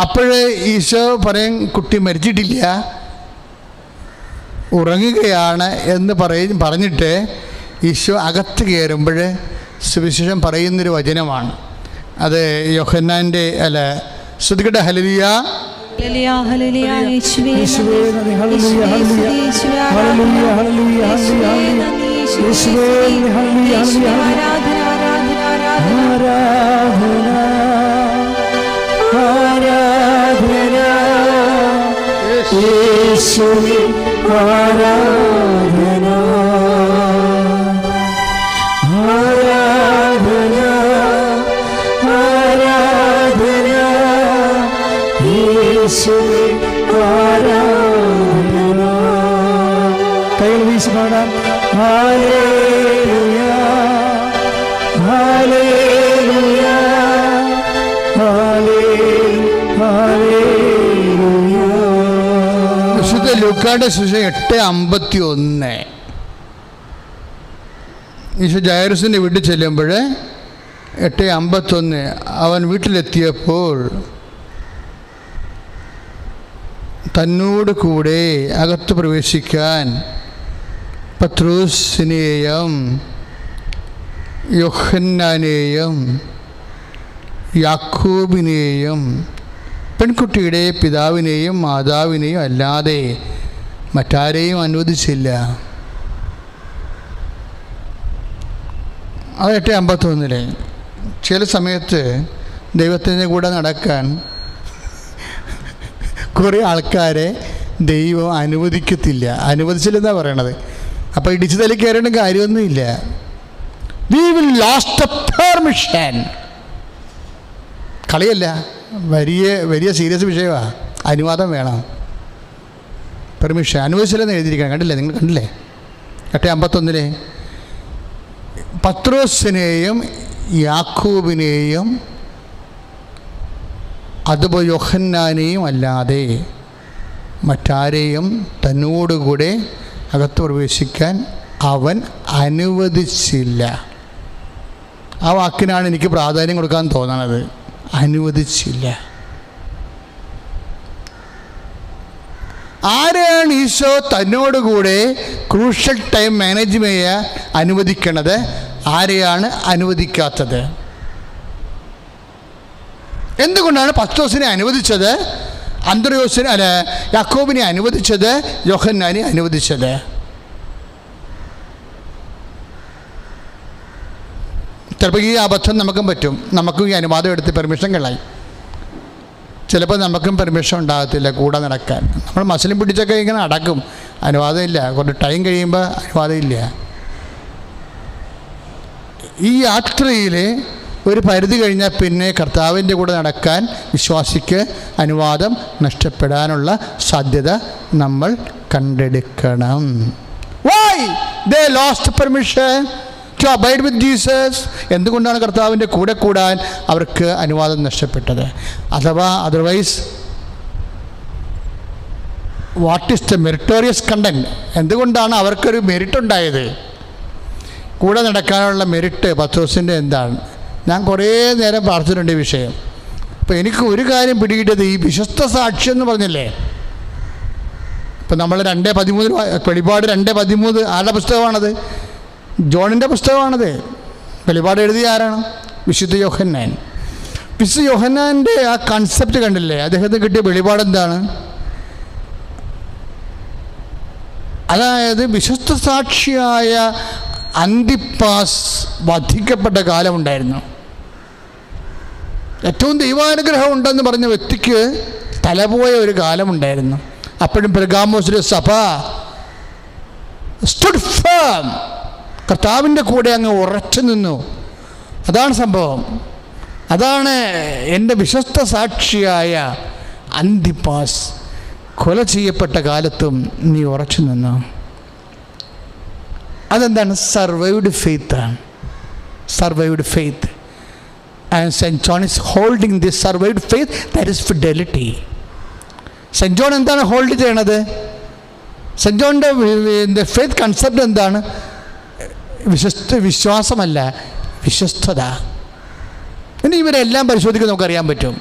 അപ്പോഴേ ഈശോ പറയും, കുട്ടി മരിച്ചിട്ടില്ല, ഉറങ്ങുകയാണ് എന്ന് പറഞ്ഞിട്ട് ഈശോ അകത്ത് കയറുമ്പോൾ സുവിശേഷം പറയുന്നൊരു വചനമാണ്. അത് യോഹന്നാൻ്റെ ശ്രുതികട ഹല്ലേലൂയ, ഹല്ലേലൂയ, ഹല്ലേലൂയ, യേശുവേ നന്ദി, ഹല്ലേലൂയ, ഹല്ലേലൂയ, ഹല്ലേലൂയ, ഹല്ലേലൂയ, ഹല്ലേലൂയ, ഹല്ലേലൂയ, യേശുവേ ഹല്ലേലൂയ ഹല്ലേലൂയ ആരാധന യേശുവേ ആരാധന ആരാധന ആരാധന യേശുവേ ആരാധന കൈകൾ വീശി പാടാം ഹല്ലേലൂയ ഹല്ലേലൂയ ഹല്ലേലൂയ. വിശുദ്ധ ലൂക്കായുടെ സുവിശേഷം 8:51. ഈശോ ജൈറസിൻ്റെ വീട്ടിൽ ചെല്ലുമ്പോൾ 8:51 അവൻ വീട്ടിലെത്തിയപ്പോൾ തന്നോട് കൂടെ അകത്ത് പ്രവേശിക്കാൻ പത്രോസിനെയും യോഹന്നാനെയും യാക്കോബിനെയും പെൺകുട്ടിയുടെ പിതാവിനെയും മാതാവിനെയും അല്ലാതെ മറ്റാരെയും അനുവദിച്ചില്ല. അത് 8:51. ചില സമയത്ത് ദൈവത്തിൻ്റെ കൂടെ നടക്കാൻ കുറേ ആൾക്കാരെ ദൈവം അനുവദിച്ചില്ലെന്നാണ് പറയണത്. അപ്പോൾ ഇടിച്ചു തലി കയറേണ്ട കാര്യമൊന്നുമില്ല. We will lost permission. കളിയല്ല, വലിയ സീരിയസ് വിഷയമാണ്. അനുവാദം വേണം, പെർമിഷൻ. അനുവദിച്ചില്ലെന്ന് എഴുതിയിരിക്കണം. കണ്ടില്ലേ, നിങ്ങൾ കണ്ടില്ലേ 8:51? പത്രോസിനെയും യാക്കോബിനെയും അതുപോലെ യോഹന്നാനെയും അല്ലാതെ മറ്റാരെയും തന്നോടുകൂടെ അകത്ത് പ്രവേശിക്കാൻ അവൻ അനുവദിച്ചില്ല. ആ വാക്കിനാണ് എനിക്ക് പ്രാധാന്യം കൊടുക്കാൻ തോന്നണത്. അനുവദിച്ചില്ല. ആരെയാണ് ഈശോ തന്നോടുകൂടെ ക്രൂഷ്യൽ ടൈം മാനേജ് ചെയ്യാൻ അനുവദിക്കണത്? ആരെയാണ് അനുവദിക്കാത്തത്? എന്തുകൊണ്ടാണ് പത്രോസിനെ അനുവദിച്ചത്, അന്ത്രയോസിനെ യാക്കോബിനെ അനുവദിച്ചത്, യോഹന്നാനെ അനുവദിച്ചത്? ചിലപ്പോൾ ഈ അബദ്ധം നമുക്കും പറ്റും. നമുക്കും ഈ അനുവാദം എടുത്ത് പെർമിഷൻ കളായി. ചിലപ്പോൾ നമുക്കും പെർമിഷൻ ഉണ്ടാകത്തില്ല കൂടെ നടക്കാൻ. നമ്മൾ മസിലും പിടിച്ചൊക്കെ ഇങ്ങനെ നടക്കും, അനുവാദമില്ല. കുറച്ച് ടൈം കഴിയുമ്പോൾ അനുവാദമില്ല. ഈ യാത്രയിൽ ഒരു പരിധി കഴിഞ്ഞാൽ പിന്നെ കർത്താവിൻ്റെ കൂടെ നടക്കാൻ വിശ്വാസിക്ക് അനുവാദം നഷ്ടപ്പെടാനുള്ള സാധ്യത നമ്മൾ കണ്ടെടുക്കണം. Why they lost permission to abide with Jesus? എന്തുകൊണ്ടാണ് കർത്താവിൻ്റെ കൂടെ കൂടാൻ അവർക്ക് അനുവാദം നഷ്ടപ്പെട്ടത്? അഥവാ otherwise what is the meritorious content? എന്തുകൊണ്ടാണ് അവർക്കൊരു മെറിറ്റ് ഉണ്ടായത്? കൂടെ നടക്കാനുള്ള മെറിറ്റ് പത്രോസിൻ്റെ എന്താണ്? ഞാൻ കുറേ നേരം പ്രാർത്ഥിച്ചിട്ടുണ്ട് ഈ വിഷയം. അപ്പോൾ എനിക്ക് ഒരു കാര്യം പിടികിട്ടിയത്, ഈ വിശ്വസ്ത സാക്ഷ്യം എന്ന് പറഞ്ഞില്ലേ, ഇപ്പം നമ്മൾ 2:13 വെളിപാട് 2:13 ആരുടെ പുസ്തകമാണത്? ജോണിൻ്റെ പുസ്തകമാണത്. വെളിപാട് എഴുതിയ ആരാണ്? വിശുദ്ധ യോഹന്നാൻ. വിശുദ്ധ യോഹന്നാൻ്റെ ആ കൺസെപ്റ്റ് കണ്ടില്ലേ? അദ്ദേഹത്തിന് കിട്ടിയ വെളിപാട് എന്താണ്? അതായത് വിശ്വസ്ത സാക്ഷിയായ അന്തിപ്പാസ് വധിക്കപ്പെട്ട കാലമുണ്ടായിരുന്നു. ഏറ്റവും ദൈവാനുഗ്രഹം ഉണ്ടെന്ന് പറഞ്ഞ വ്യക്തിക്ക് തലപോയ ഒരു കാലമുണ്ടായിരുന്നു. അപ്പോഴും പെർഗാമോസിലെ സഭ സ്റ്റുഡ് ഫേം, കർത്താവിൻ്റെ കൂടെ അങ്ങ് ഉറച്ചു നിന്നു. അതാണ് സംഭവം. അതാണ് എൻ്റെ വിശ്വസ്ത സാക്ഷിയായ അന്തിപ്പാസ് കൊല ചെയ്യപ്പെട്ട കാലത്തും നീ ഉറച്ചു നിന്നു. അതെന്താണ്? സർവൈവ്ഡ് ഫെയ്ത്താണ്. Survived faith. And saint John is holding this survived faith, that is fidelity. Saint John എന്താണ് ഹോൾഡ് ചെയ്യണത്? സെൻറ്റ് ജോണിൻ്റെ ഫെയ്ത്ത് കൺസെപ്റ്റ് എന്താണ്? വിശ്വാസമല്ല, വിശ്വസ്തത. ഇനി ഇവരെല്ലാം പരിശോധിക്കാൻ നമുക്കറിയാൻ പറ്റും.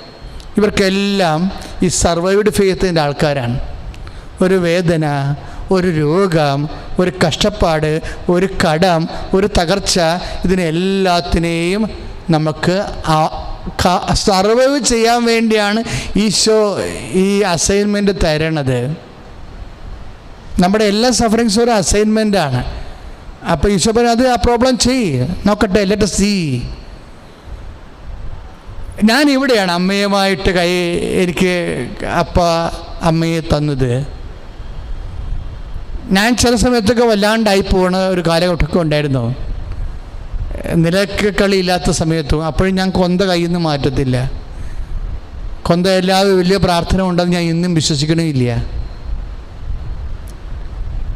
ഇവർക്കെല്ലാം ഈ സർവൈവ്ഡ് ഫെയ്ത്തിൻ്റെ ആൾക്കാരാണ്. ഒരു വേദന, ഒരു രോഗം, ഒരു കഷ്ടപ്പാട്, ഒരു കടം, ഒരു തകർച്ച, ഇതിനെല്ലാത്തിനെയും നമുക്ക് സർവൈവ് ചെയ്യാൻ വേണ്ടിയാണ് ഈശോ ഈ അസൈൻമെൻറ്റ് തരണത്. നമ്മുടെ എല്ലാ സഫറിങ്സും ഒരു അസൈൻമെൻറ്റാണ്. അപ്പോൾ ഈശോ പറഞ്ഞു അത് ആ പ്രോബ്ലം ചെയ്യ്, നോക്കട്ടെ, ലെറ്റ് സീ. ഞാൻ ഇവിടെയാണ് അമ്മയുമായിട്ട് എനിക്ക് അമ്മയെ തന്നത്. ഞാൻ ചില സമയത്തൊക്കെ വല്ലാണ്ടായി പോകുന്ന ഒരു കാലഘട്ടമൊക്കെ ഉണ്ടായിരുന്നു, നിലക്ക് കളിയില്ലാത്ത സമയത്തും. അപ്പോഴും ഞാൻ കൊന്ത കയ്യിൽ നിന്ന് മാറ്റത്തില്ല. കൊന്ത എല്ലാവരും വലിയ പ്രാർത്ഥന ഉണ്ടെന്ന് ഞാൻ ഇന്നും വിശ്വസിക്കണമില്ല.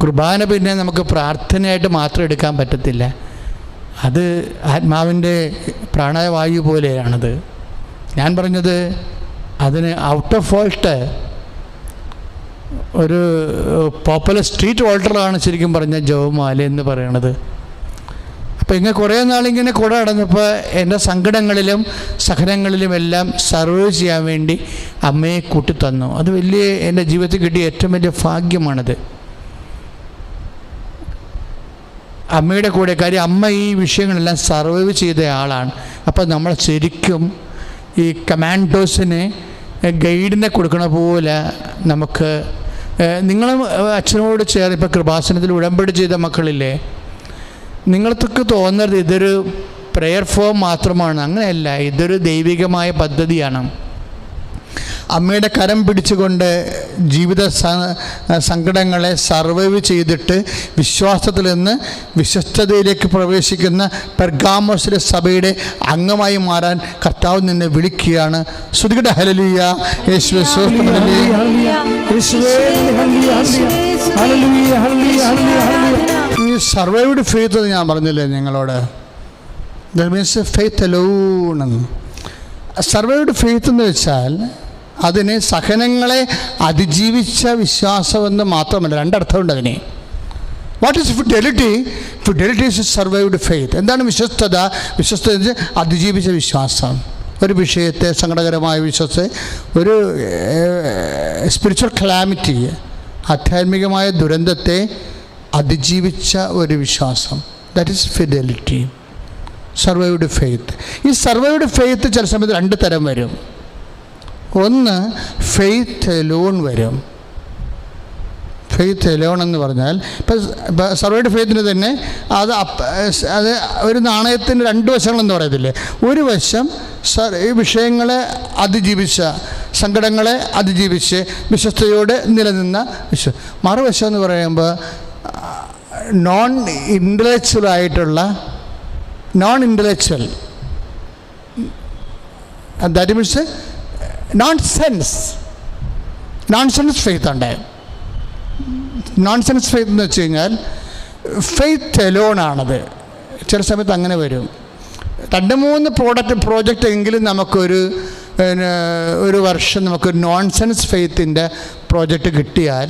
കുർബാന പിന്നെ നമുക്ക് പ്രാർത്ഥനയായിട്ട് മാത്രം എടുക്കാൻ പറ്റത്തില്ല, അത് ആത്മാവിൻ്റെ പ്രാണവായു പോലെയാണത്. ഞാൻ പറഞ്ഞത് അതിന് ഔട്ട് ഓഫ് വോൾട്ട് ഒരു പോപ്പുലർ സ്ട്രീറ്റ് വോൾട്ടറാണ് ശരിക്കും പറഞ്ഞ ജപമാല എന്ന് പറയണത്. അപ്പോൾ ഇങ്ങനെ കുറേ നാളിങ്ങനെ കൂടെ നടന്നപ്പോൾ എൻ്റെ സങ്കടങ്ങളിലും സഹനങ്ങളിലും എല്ലാം സർവൈവ് ചെയ്യാൻ വേണ്ടി അമ്മയെ കൂട്ടിത്തന്നു. അത് വലിയ എൻ്റെ ജീവിതത്തിൽ കിട്ടിയ ഏറ്റവും വലിയ ഭാഗ്യമാണത്. അമ്മയുടെ കൂടെ, കാര്യം അമ്മ ഈ വിഷയങ്ങളെല്ലാം സർവൈവ് ചെയ്ത ആളാണ്. അപ്പോൾ നമ്മൾ ശരിക്കും ഈ കമാൻഡോസിന് ഗൈഡിനെ കൊടുക്കണ പോലെ നമുക്ക്, നിങ്ങളും അച്ഛനോട് ചേർന്ന് ഇപ്പോൾ കൃപാസനത്തിൽ ഉടമ്പടി ചെയ്ത മക്കളില്ലേ, നിങ്ങൾക്ക് തോന്നരുത് ഇതൊരു പ്രെയർ ഫോം മാത്രമാണ്. അങ്ങനെയല്ല, ഇതൊരു ദൈവികമായ പദ്ധതിയാണ്. അമ്മയുടെ കരം പിടിച്ചുകൊണ്ട് ജീവിത സങ്കടങ്ങളെ സർവൈവ് ചെയ്തിട്ട് വിശ്വാസത്തിൽ നിന്ന് വിശ്വസ്തതയിലേക്ക് പ്രവേശിക്കുന്ന പെർഗാമോസിലെ സഭയുടെ അംഗമായി മാറാൻ കർത്താവ് നിന്നെ വിളിക്കുകയാണ്. ശ്രുതികട ഹല്ലേലൂയ, യേശുവേ സ്തോത്രം, ഈ സർവൈവ്ഡ് ഫെയ്ത്ത് എന്ന് ഞാൻ പറഞ്ഞില്ലേ നിങ്ങളോട്, ദാറ്റ് മീൻസ് ഫെയ്ത്ത് അലോൺ എന്ന്. സർവൈവ്ഡ് ഫെയ്ത്ത് എന്ന് വെച്ചാൽ അതിന് സഹനങ്ങളെ അതിജീവിച്ച വിശ്വാസമെന്ന് മാത്രമല്ല, രണ്ടർത്ഥമുണ്ട് അതിന്. What is fidelity? Fidelity is survived faith. എന്താണ് വിശ്വസ്തത? വിശ്വസ്തത അതിജീവിച്ച വിശ്വാസം. ഒരു വിഷയത്തെ, സങ്കടകരമായ വിശ്വസത്തെ, ഒരു സ്പിരിച്വൽ ക്ലാമിറ്റി, ആധ്യാത്മികമായ ദുരന്തത്തെ അതിജീവിച്ച ഒരു വിശ്വാസം. That is fidelity, survived faith. ഈ സർവൈവ്ഡ് ഫെയ്ത്ത് ചില സമയത്ത് രണ്ട് തരം വരും. ഒന്ന് ഫെയ്ത്ത് എലോൺ വരും. ഫെയ്ത്ത് എലോൺ എന്ന് പറഞ്ഞാൽ ഇപ്പം സർവൈവ്ഡ് ഫെയ്ത്തിന് തന്നെ അത് ഒരു നാണയത്തിൻ്റെ രണ്ട് വശങ്ങളെന്ന് പറയത്തില്ലേ. ഒരു വശം ഈ വിഷയങ്ങളെ അതിജീവിച്ച, സങ്കടങ്ങളെ അതിജീവിച്ച് വിശ്വസ്തയോടെ നിലനിന്ന മറുവശം എന്ന് പറയുമ്പോൾ non intellectual that means nonsense faith ഉണ്ട്. നോൺസെൻസ് ഫെയ്ത്ത് എന്ന് വെച്ച് കഴിഞ്ഞാൽ ഫെയ്ത്ത് എലോണാണത്. ചില സമയത്ത് അങ്ങനെ വരും. 2-3 പ്രോജക്റ്റ് എങ്കിലും നമുക്കൊരു വർഷം നമുക്കൊരു നോൺസെൻസ് ഫെയ്ത്തിൻ്റെ പ്രോജക്റ്റ് കിട്ടിയാൽ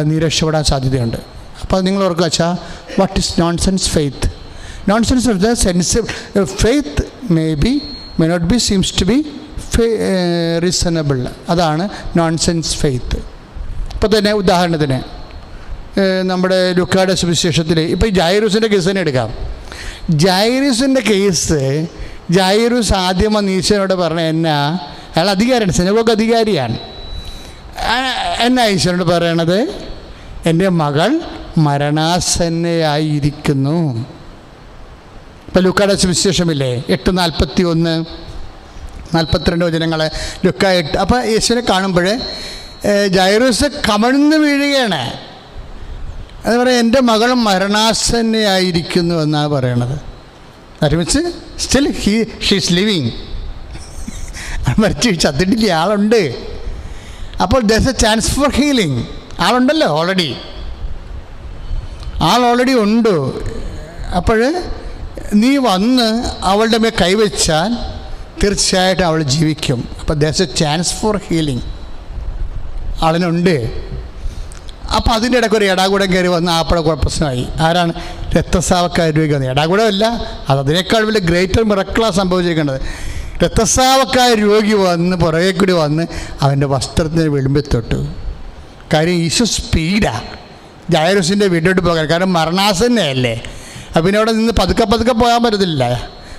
നീ രക്ഷപ്പെടാൻ സാധ്യതയുണ്ട്. അപ്പോൾ നിങ്ങൾ ഓർക്കുക, വെച്ചാൽ what is nonsense faith? Nonsense of the sense faith may not be seems to be reasonable. അതാണ് നോൺസെൻസ് ഫെയ്ത്ത്. ഇപ്പോൾ തന്നെ ഉദാഹരണത്തിന് നമ്മുടെ ലുക്കായുടെ സുവിശേഷത്തിൽ ഇപ്പോൾ ജൈറൂസിൻ്റെ കേസ് തന്നെ എടുക്കാം. ജൈറൂസിൻ്റെ കേസ്, ജൈറൂസ് ആദ്യം ഈശോയോട് പറഞ്ഞ അയാൾ അധികാരിയാണ്, സിനഗോഗ് അധികാരിയാണ്. എന്നാ ഈശോയോട് പറയണത്? എൻ്റെ മകൾ മരണാസന്നയായിരിക്കുന്നു. ഇപ്പോൾ ലുക്കായുടെ സുവിശേഷമില്ലേ 8:41-42 വചനങ്ങളെ ലുക്ക 8. അപ്പോൾ യേശുവിനെ കാണുമ്പോൾ ജൈറൂസ് കമഴ്ന്ന് വീഴുകയാണ്. അത് പറയാം, എൻ്റെ മകൾ മരണാസന്നയായിരിക്കുന്നു എന്നാണ് പറയണത്. That means still she's living. മരിച്ചു ചത്തിട്ടില്ല, ആളുണ്ട്. അപ്പോൾ there's a chance for healing. ആളുണ്ടല്ലോ, ഓൾറെഡി ഉണ്ട്. അപ്പോൾ നീ വന്ന് അവളുടെ മേൽ കൈവച്ചാൽ തീർച്ചയായിട്ടും അവൾ ജീവിക്കും. അപ്പോൾ there's a chance for healing. ആളിനുണ്ട്. അപ്പോൾ അതിൻ്റെ ഇടയ്ക്ക് ഒരു എടാകൂടം കയറി വന്ന് ആപ്പഴ പ്രശ്നമായി. ആരാണ്? രക്തസ്രാവക്കാർ രോഗി വന്നത്. എടാകൂടമല്ല, അതിനേക്കാൾ വലിയ ഗ്രേറ്റർ മിറക്കിളാണ് സംഭവിച്ചിരിക്കേണ്ടത്. രക്തസ്രാവക്കാർ രോഗി വന്ന് പുറകെ കൂടി വന്ന് അവൻ്റെ വസ്ത്രത്തിന് വിളിമ്പിത്തൊട്ടു. കാര്യം ഈശോ സ്പീഡാണ് ജൈറൂസിൻ്റെ വീട്ടിലോട്ട് പോകാൻ. കാരണം മരണാസന്നയല്ലേ. അപ്പം പിന്നെ അവിടെ നിന്ന് പതുക്കെ പോകാൻ പറ്റത്തില്ല.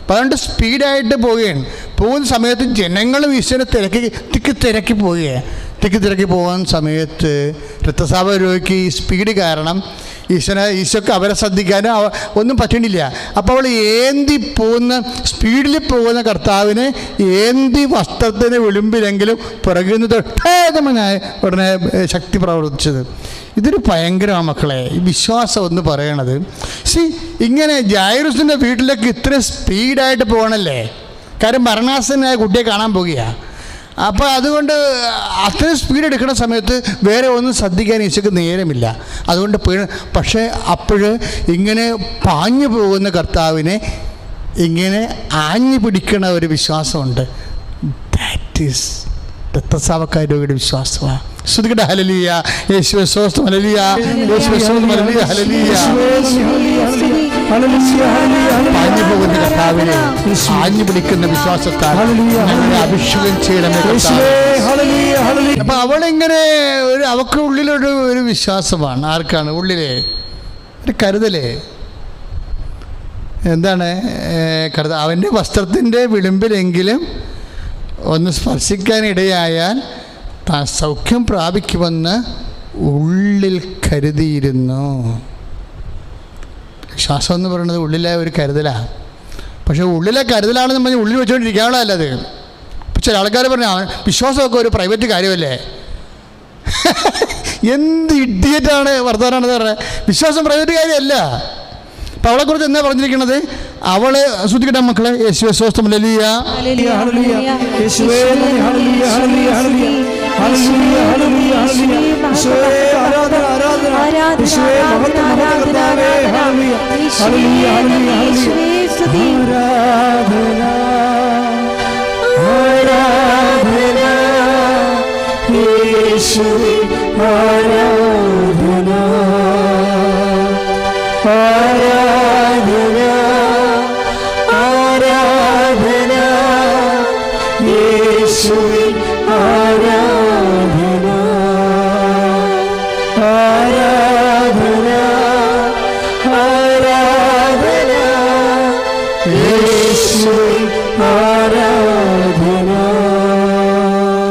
അപ്പം അതുകൊണ്ട് സ്പീഡായിട്ട് പോവുകയാണ്. പോകുന്ന സമയത്ത് ജനങ്ങളും ഈശോനെ തിരക്കി പോവുകയാണ്. തിരക്കി പോകുന്ന സമയത്ത് രക്തസ്രാവ രോഗിക്ക് ഈ സ്പീഡ് കാരണം ഈശോക്ക് അവരെ ശ്രദ്ധിക്കാനും ഒന്നും പറ്റണില്ല. അപ്പോൾ അവൾ സ്പീഡിൽ പോകുന്ന കർത്താവിനെ വസ്ത്രത്തിന് വിളിമ്പിലെങ്കിലും പുറകിൽ നിന്ന് ഉടനെ ശക്തി പ്രവർത്തിച്ചത്. ഇതൊരു ഭയങ്കരമാണ് മക്കളെ ഈ വിശ്വാസം എന്ന് പറയണത്. ഇങ്ങനെ ജായിറൂസിൻ്റെ വീട്ടിലേക്ക് ഇത്ര സ്പീഡായിട്ട് പോകണല്ലേ, കാര്യം മരണാസനായ കുട്ടിയെ കാണാൻ പോകുക. അപ്പോൾ അതുകൊണ്ട് അത്രയും സ്പീഡ് എടുക്കുന്ന സമയത്ത് വേറെ ഒന്നും ശ്രദ്ധിക്കാൻ ഈശോക്ക് നേരമില്ല. അതുകൊണ്ട് പക്ഷേ അപ്പോൾ ഇങ്ങനെ പാഞ്ഞു പോകുന്ന കർത്താവിനെ ഇങ്ങനെ ആഞ്ഞു പിടിക്കണ ഒരു വിശ്വാസമുണ്ട്. ദാറ്റ് ഈസ് രക്തസ്രാവക്കാരുടെ വിശ്വാസമാണ്. ശ്രുതികട ഹല്ലേലൂയ, യേശുവേ സ്തോത്രം, ഹല്ലേലൂയ, യേശുവേ സ്തോത്രം, ഹല്ലേലൂയ, ഹല്ലേലൂയ. പാഞ്ഞു പോകുന്ന കർത്താവിനെ ആഞ്ഞു പിടിക്കുന്ന വിശ്വാസത്താൽ ഞങ്ങളെ അഭിഷേകം ചെയ്യണമേ കർത്താവേ. അപ്പൊ അവളിങ്ങനെ അവൾക്ക് ഉള്ളിലൊരു വിശ്വാസമാണ്. ആർക്കാണ് ഉള്ളിലെ ഒരു കരുതലേ? എന്താണ് അവൻ്റെ വസ്ത്രത്തിൻ്റെ വിളിമ്പിലെങ്കിലും ഒന്ന് സ്പർശിക്കാനിടയായാൽ താൻ സൗഖ്യം പ്രാപിക്കുമെന്ന് ഉള്ളിൽ കരുതിയിരുന്നു. വിശ്വാസം എന്ന് പറയുന്നത് ഉള്ളിലെ ഒരു കരുതലാണ്. പക്ഷേ ഉള്ളിലെ കരുതലാണെന്ന് പറഞ്ഞാൽ ഉള്ളിൽ വെച്ചുകൊണ്ടിരിക്കാനുള്ളതല്ല അത്. ചില ആൾക്കാർ പറഞ്ഞു വിശ്വാസമൊക്കെ ഒരു പ്രൈവറ്റ് കാര്യമല്ലേ. എന്ത് ഇഡിയറ്റാണ് വർത്തമാനാണെന്ന് പറഞ്ഞത്. വിശ്വാസം പ്രൈവറ്റ് കാര്യമല്ല. അപ്പം അവളെക്കുറിച്ച് എന്താ പറഞ്ഞിരിക്കുന്നത്? അവളെ ശ്രദ്ധിക്കട്ടെ മക്കളെ. യേശുവേ സ്തോത്രം, ഹല്ലേലൂയ,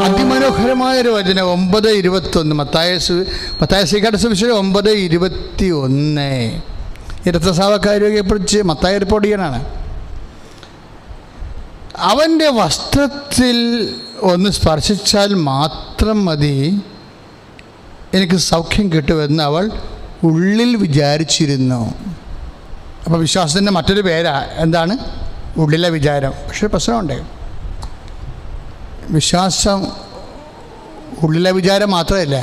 അതിമനോഹരമായൊരു വചനം 9:21 മത്തായിയുടെ സുവിശേഷം 9:21. രക്തസ്രാവക്കാരിയെക്കുറിച്ച് മത്തായി റിപ്പോർട്ട് ചെയ്യാനാണ്. അവൻ്റെ വസ്ത്രത്തിൽ ഒന്ന് സ്പർശിച്ചാൽ മാത്രം മതി എനിക്ക് സൗഖ്യം കിട്ടുമെന്ന് അവൾ ഉള്ളിൽ വിചാരിച്ചിരുന്നു. അപ്പോൾ വിശ്വാസത്തിൻ്റെ മറ്റൊരു പേരാ എന്താണ്? ഉള്ളിലെ വിചാരം. പക്ഷേ പ്രശ്നമുണ്ട്. വിശ്വാസം ഉള്ളിലെ വിചാരം മാത്രമല്ല,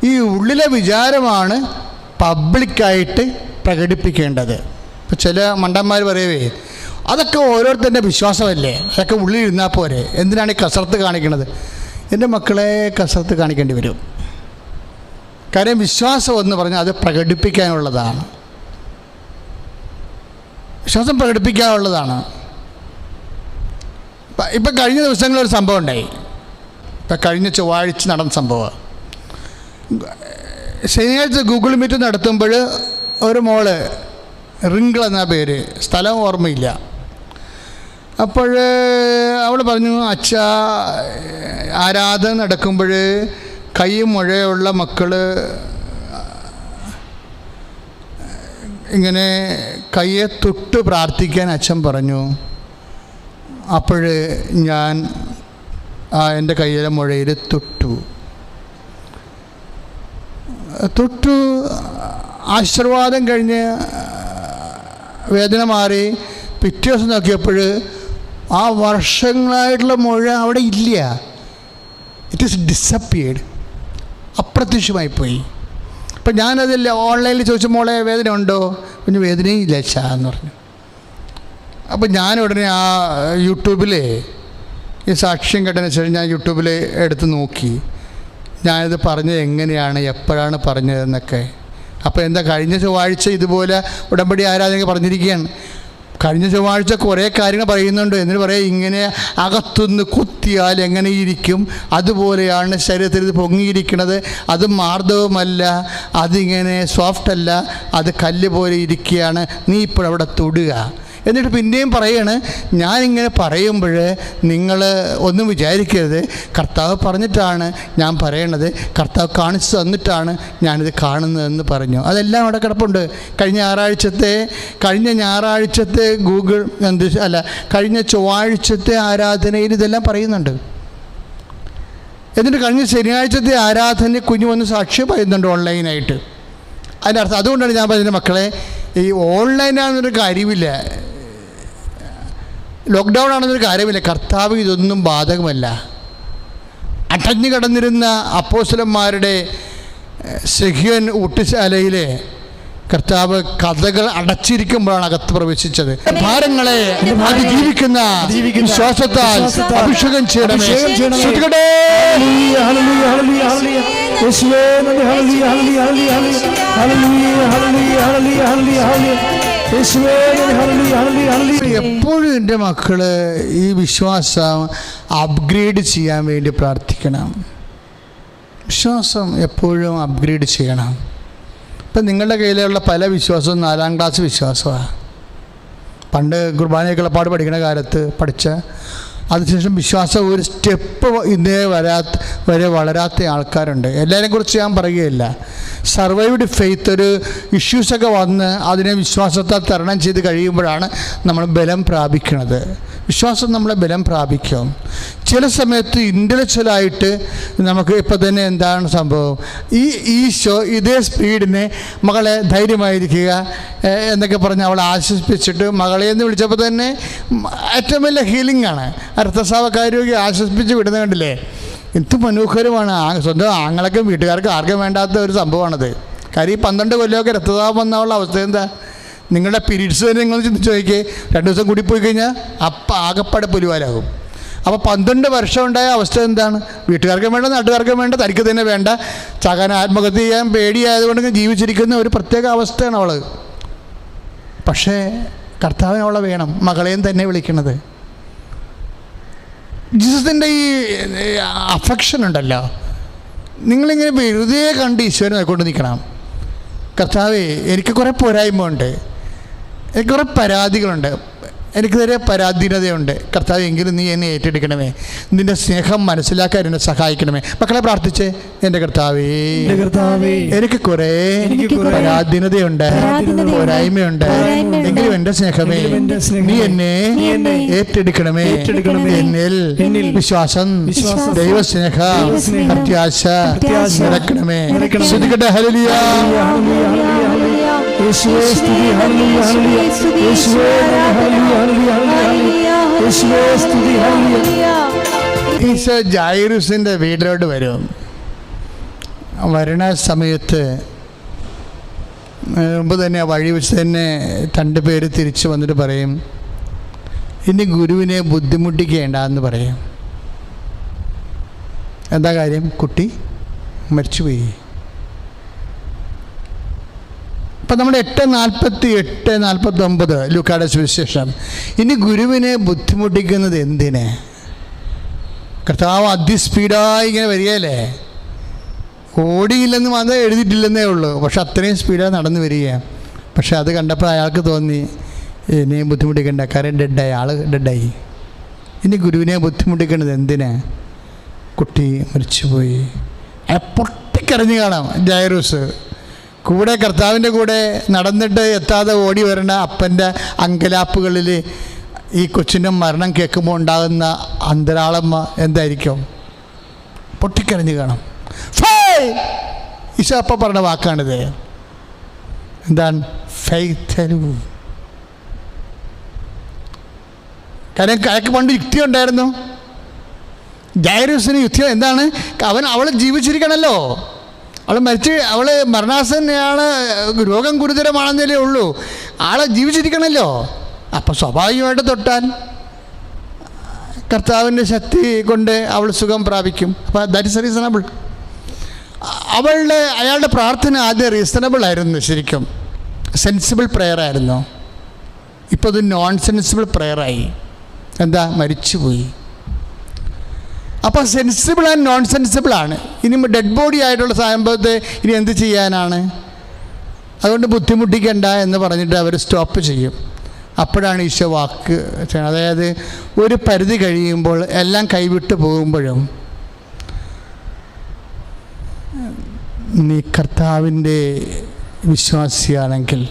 ഈ ഉള്ളിലെ വിചാരമാണ് പബ്ലിക്കായിട്ട് പ്രകടിപ്പിക്കേണ്ടത്. ഇപ്പോൾ ചില മണ്ടന്മാർ പറയവേ അതൊക്കെ ഓരോരുത്തരുടെ വിശ്വാസമല്ലേ, അതൊക്കെ ഉള്ളിൽ ഇരുന്നാൽ പോരെ, എന്തിനാണ് ഈ കസർത്ത് കാണിക്കുന്നത്? എൻ്റെ മക്കളെ കസർത്ത് കാണിക്കേണ്ടി വരും. കാര്യം വിശ്വാസം എന്ന് പറഞ്ഞാൽ അത് പ്രകടിപ്പിക്കാനുള്ളതാണ്. വിശ്വാസം പ്രകടിപ്പിക്കാനുള്ളതാണ്. ഇപ്പം കഴിഞ്ഞ ദിവസങ്ങളൊരു സംഭവം ഉണ്ടായി. ഇപ്പം കഴിഞ്ഞ ചൊവ്വാഴ്ച നടന്ന സംഭവം. ശനിയാഴ്ച ഗൂഗിൾ മീറ്റ് നടത്തുമ്പോൾ ഒരു മോള് റിങ്കിൾ എന്ന പേര്, സ്ഥലം ഓർമ്മയില്ല. അപ്പോൾ അവൾ പറഞ്ഞു, അച്ഛാ ആരാധന നടക്കുമ്പോൾ കൈ മുഴയുള്ള മക്കൾ ഇങ്ങനെ കയ്യെ തൊട്ട് പ്രാർത്ഥിക്കാൻ അച്ഛൻ പറഞ്ഞു. അപ്പോൾ ഞാൻ എൻ്റെ കയ്യിലെ മുഴയിൽ തൊട്ടു. ആശീർവാദം കഴിഞ്ഞ് വേദന മാറി പിറ്റേ ദിവസം നോക്കിയപ്പോൾ ആ വർഷങ്ങളായിട്ടുള്ള മുഴ അവിടെ ഇല്ല. ഇറ്റ് ഈസ് ഡിസപ്പിയേർഡ്, അപ്രത്യക്ഷമായിപ്പോയി. അപ്പം ഞാനതിൽ ഓൺലൈനിൽ ചോദിച്ച മോളെ വേദന ഉണ്ടോ? പിന്നെ വേദനയും ഇല്ല അച്ഛാ എന്ന് പറഞ്ഞു. അപ്പം ഞാൻ ഉടനെ ആ യൂട്യൂബിലെ ഈ സാക്ഷ്യം കേട്ടതിന് ശേഷം ഞാൻ യൂട്യൂബിൽ എടുത്ത് നോക്കി ഞാനിത് പറഞ്ഞത് എങ്ങനെയാണ്, എപ്പോഴാണ് പറഞ്ഞതെന്നൊക്കെ. അപ്പോൾ എന്താ, കഴിഞ്ഞ ചൊവ്വാഴ്ച ഇതുപോലെ ഉടമ്പടി ആരാധന പറഞ്ഞിരിക്കുകയാണ്. കഴിഞ്ഞ ചൊവ്വാഴ്ച കുറേ കാര്യങ്ങൾ പറയുന്നുണ്ട്. എന്നിട്ട് പറയാം, ഇങ്ങനെ അകത്തുനിന്ന് കുത്തിയാൽ എങ്ങനെ ഇരിക്കും, അതുപോലെയാണ് ശരീരത്തിൽ ഇത് പൊങ്ങിയിരിക്കുന്നത്. അത് മാർദ്ദവുമല്ല, അതിങ്ങനെ സോഫ്റ്റല്ല, അത് കല്ല് പോലെ ഇരിക്കുകയാണ്. നീ ഇപ്പോഴവിടെ തൊടുക. എന്നിട്ട് പിന്നെയും പറയാണ്, ഞാനിങ്ങനെ പറയുമ്പോൾ നിങ്ങൾ ഒന്നും വിചാരിക്കരുത്, കർത്താവ് പറഞ്ഞിട്ടാണ് ഞാൻ പറയണത്, കർത്താവ് കാണിച്ചു തന്നിട്ടാണ് ഞാനിത് കാണുന്നതെന്ന് പറഞ്ഞു. അതെല്ലാം അവിടെ കിടപ്പുണ്ട്. കഴിഞ്ഞ ഞായറാഴ്ചത്തെ കഴിഞ്ഞ ചൊവ്വാഴ്ചത്തെ ആരാധനയിൽ ഇതെല്ലാം പറയുന്നുണ്ട്. എന്നിട്ട് കഴിഞ്ഞ ശനിയാഴ്ചത്തെ ആരാധന കുഞ്ഞു വന്ന് സാക്ഷ്യം പറയുന്നുണ്ട് ഓൺലൈനായിട്ട്. അതിൻ്റെ അർത്ഥം അതുകൊണ്ടാണ് ഞാൻ പറഞ്ഞത്, മക്കളെ, ഈ ഓൺലൈനാണെന്നൊരു കാര്യമില്ല, ലോക്ക്ഡൗൺ ആണെന്നൊരു കാര്യമില്ല. കർത്താവ് ഇതൊന്നും ബാധകമല്ല. അടഞ്ഞു കിടന്നിരുന്ന അപ്പോസ്തലന്മാരുടെ സെഹ്യോൻ ഊട്ടുശാലയിലെ കർത്താവ് കഥകൾ അടച്ചിരിക്കുമ്പോഴാണ് അകത്ത് പ്രവേശിച്ചത്. ഭാരങ്ങളെ അതിജീവിക്കുന്ന വിശ്വാസത്താൽ അഭിഷേകം ചെയ്യണമേ. എപ്പോഴും എൻ്റെ മക്കള് ഈ വിശ്വാസം അപ്ഗ്രേഡ് ചെയ്യാൻ വേണ്ടി പ്രാർത്ഥിക്കണം. വിശ്വാസം എപ്പോഴും അപ്ഗ്രേഡ് ചെയ്യണം. ഇപ്പം നിങ്ങളുടെ കയ്യിലുള്ള പല വിശ്വാസവും 4ാം ക്ലാസ് വിശ്വാസമാണ്. പണ്ട് കുർബാനയൊക്കെ പാട് പഠിക്കുന്ന കാലത്ത് പഠിച്ച, അതിനുശേഷം വിശ്വാസം ഒരു സ്റ്റെപ്പ് ഇന്നേ വരെ വളരാത്ത ആൾക്കാരുണ്ട്. എല്ലാവരെയും കുറിച്ച് ഞാൻ പറയുകയില്ല. സർവൈവ്ഡ് ഫെയ്ത്ത്, ഒരു ഇഷ്യൂസൊക്കെ വന്ന് അതിനെ വിശ്വാസത്താൽ തരണം ചെയ്ത് കഴിയുമ്പോഴാണ് നമ്മൾ ബലം പ്രാപിക്കുന്നത്. വിശ്വാസം നമ്മളെ ബലം പ്രാപിക്കും. ചില സമയത്ത് ഇൻ്റലക്ച്വലായിട്ട് നമുക്ക് ഇപ്പം തന്നെ എന്താണ് സംഭവം, ഇതേ സ്പീഡിനെ മകളെ ധൈര്യമായിരിക്കുക എന്നൊക്കെ പറഞ്ഞ് അവളെ ആശ്വസിപ്പിച്ചിട്ട് മകളെന്ന് വിളിച്ചപ്പോൾ തന്നെ ഏറ്റവും വലിയ ഹീലിംഗ് ആണ്. രക്തസ്രാവക്കാരോഗ്യ ആശ്വസിപ്പിച്ച് വിടുന്നത് കണ്ടില്ലേ, എന്ത് മനോഹരമാണ്. സ്വന്തം ആങ്ങളൊക്കെ വീട്ടുകാർക്ക് ആർക്കും വേണ്ടാത്ത ഒരു സംഭവമാണത്. കാര്യം ഈ 12 കൊല്ലമൊക്കെ രക്തസ്രാവം വന്നുള്ള അവസ്ഥ എന്താ? നിങ്ങളുടെ പീരീഡ്സ് തന്നെ നിങ്ങൾ ചിന്തിച്ച് നോക്കിയേ, 2 ദിവസം കൂടി പോയി കഴിഞ്ഞാൽ അപ്പം ആകപ്പാടെ പുലിവാലാകും. അപ്പോൾ 12 വർഷം ഉണ്ടായ അവസ്ഥ എന്താണ്? വീട്ടുകാർക്കും വേണ്ട, നാട്ടുകാർക്കും വേണ്ട, തനിക്ക് തന്നെ വേണ്ട, ചകന ആത്മഹത്യ ചെയ്യാൻ പേടിയായതുകൊണ്ട് ജീവിച്ചിരിക്കുന്ന ഒരു പ്രത്യേക അവസ്ഥയാണ് അവൾ. പക്ഷേ കർത്താവിന് അവളെ വേണം, മകളെയും തന്നെ വിളിക്കണത്. ജീസസിൻ്റെ ഈ അഫെക്ഷൻ ഉണ്ടല്ലോ, നിങ്ങളിങ്ങനെ വെറുതെ കണ്ട് ഈശ്വരനെ കൊണ്ട് നിൽക്കണം. കർത്താവേ, എനിക്ക് കുറേ പോരായ്മ ഉണ്ട്, എനിക്ക് കുറേ പരാതികളുണ്ട്, എനിക്ക് നേരെ പരാധീനതയുണ്ട്. കർത്താവ്, എങ്കിലും നീ എന്നെ ഏറ്റെടുക്കണമേ, നിന്റെ സ്നേഹം മനസ്സിലാക്കാൻ എന്നെ സഹായിക്കണമേ. മക്കളെ പ്രാർത്ഥിച്ചേ, എൻ്റെ കർത്താവേ, എനിക്ക് കുറേ പരാധീനതയുണ്ട്, പോരായ്മയുണ്ട്, എങ്കിലും എൻ്റെ സ്നേഹമേ നീ എന്നെ ഏറ്റെടുക്കണമേ. എന്നിൽ വിശ്വാസം, ദൈവസ്നേഹം, പ്രത്യാശ നിറക്കണമേ. ശ്രദ്ധിക്കട്ടെ. ഹല്ലേലൂയ, യേശുവേ സ്തുതി, ഹല്ലേലൂയ, യേശുവേ ഈശോ ജായിറുസിൻ്റെ വീട്ടിലോട്ട് വരും. വരണ സമയത്ത് മുമ്പ് തന്നെ വഴി വെച്ച് തന്നെ 2 പേര് തിരിച്ചു വന്നിട്ട് പറയും, ഇനി ഗുരുവിനെ ബുദ്ധിമുട്ടിക്കേണ്ടെന്ന് പറയും. എന്താ കാര്യം? കുട്ടി മരിച്ചുപോയി. അപ്പം നമ്മൾ 8:48-49 ലൂക്കായുടെ സുവിശേഷം. ഇനി ഗുരുവിനെ ബുദ്ധിമുട്ടിക്കുന്നത് എന്തിന്? കർത്താവ് അതിസ്പീഡായി ഇങ്ങനെ വരികയല്ലേ, ഓടിയില്ലെന്ന് മാത്രം എഴുതിയിട്ടില്ലെന്നേ ഉള്ളൂ, പക്ഷെ അത്രയും സ്പീഡായി നടന്നു വരികയാണ്. പക്ഷെ അത് കണ്ടപ്പോൾ അയാൾക്ക് തോന്നി, ഇനി ബുദ്ധിമുട്ടിക്കേണ്ട, കാര്യം ഡെഡായി, ആൾ ഡെഡായി. ഇനി ഗുരുവിനെ ബുദ്ധിമുട്ടിക്കേണ്ടത് എന്തിന്? കുട്ടി മരിച്ചുപോയി. പൊട്ടിക്കരഞ്ഞു കാണാം ജായിറൂസ്. കൂടെ കർത്താവിൻ്റെ കൂടെ നടന്നിട്ട് എത്താതെ ഓടി വരണ അപ്പൻ്റെ അങ്കലാപ്പുകളിൽ ഈ കൊച്ചിൻ്റെ മരണം കേൾക്കുമ്പോൾ ഉണ്ടാകുന്ന അന്തരാളമ്മ എന്തായിരിക്കും? പൊട്ടിക്കരഞ്ഞു കാണാം. ഈശോ അപ്പം പറഞ്ഞ വാക്കാണിത്. എന്താണ്? ഫെയ്ത്ത്. കാരണം അയാൾക്ക് പണ്ട് യുക്തി ഉണ്ടായിരുന്നു. ജായിറൂസിന് യുക്തി എന്താണ്? അവൾ ജീവിച്ചിരിക്കണമല്ലോ, അവൾ മരണാസന്നയാണ്, രോഗം ഗുരുതരമാണെന്നല്ലേ ഉള്ളൂ, ആളെ ജീവിച്ചിരിക്കണമല്ലോ. അപ്പം സ്വാഭാവികമായിട്ട് തൊട്ടാൽ കർത്താവിൻ്റെ ശക്തി കൊണ്ട് അവൾ സുഖം പ്രാപിക്കും. അപ്പോൾ ദാറ്റ് ഇസ് റീസണബിൾ. അയാളുടെ പ്രാർത്ഥന ആദ്യം റീസണബിൾ ആയിരുന്നു, ശരിക്കും സെൻസിബിൾ പ്രെയർ ആയിരുന്നു. ഇപ്പോൾ അത് നോൺ സെൻസിബിൾ പ്രെയറായി. എന്താ? മരിച്ചുപോയി. അപ്പോൾ സെൻസിബിൾ ആൻഡ് നോൺ സെൻസിബിളാണ്. ഇനി ഡെഡ് ബോഡി ആയിട്ടുള്ള സംഭവത്തെ ഇനി എന്ത് ചെയ്യാനാണ്? അതുകൊണ്ട് ബുദ്ധിമുട്ടിക്കണ്ട എന്ന് പറഞ്ഞിട്ട് അവർ സ്റ്റോപ്പ് ചെയ്യും. അപ്പോഴാണ് ഈശോ വാക്ക് ചെയ്യുന്നത്. അതായത് ഒരു പരിധി കഴിയുമ്പോൾ എല്ലാം കൈവിട്ട് പോകുമ്പോഴും നീ കർത്താവിൻ്റെ വിശ്വാസിയാണെങ്കിൽ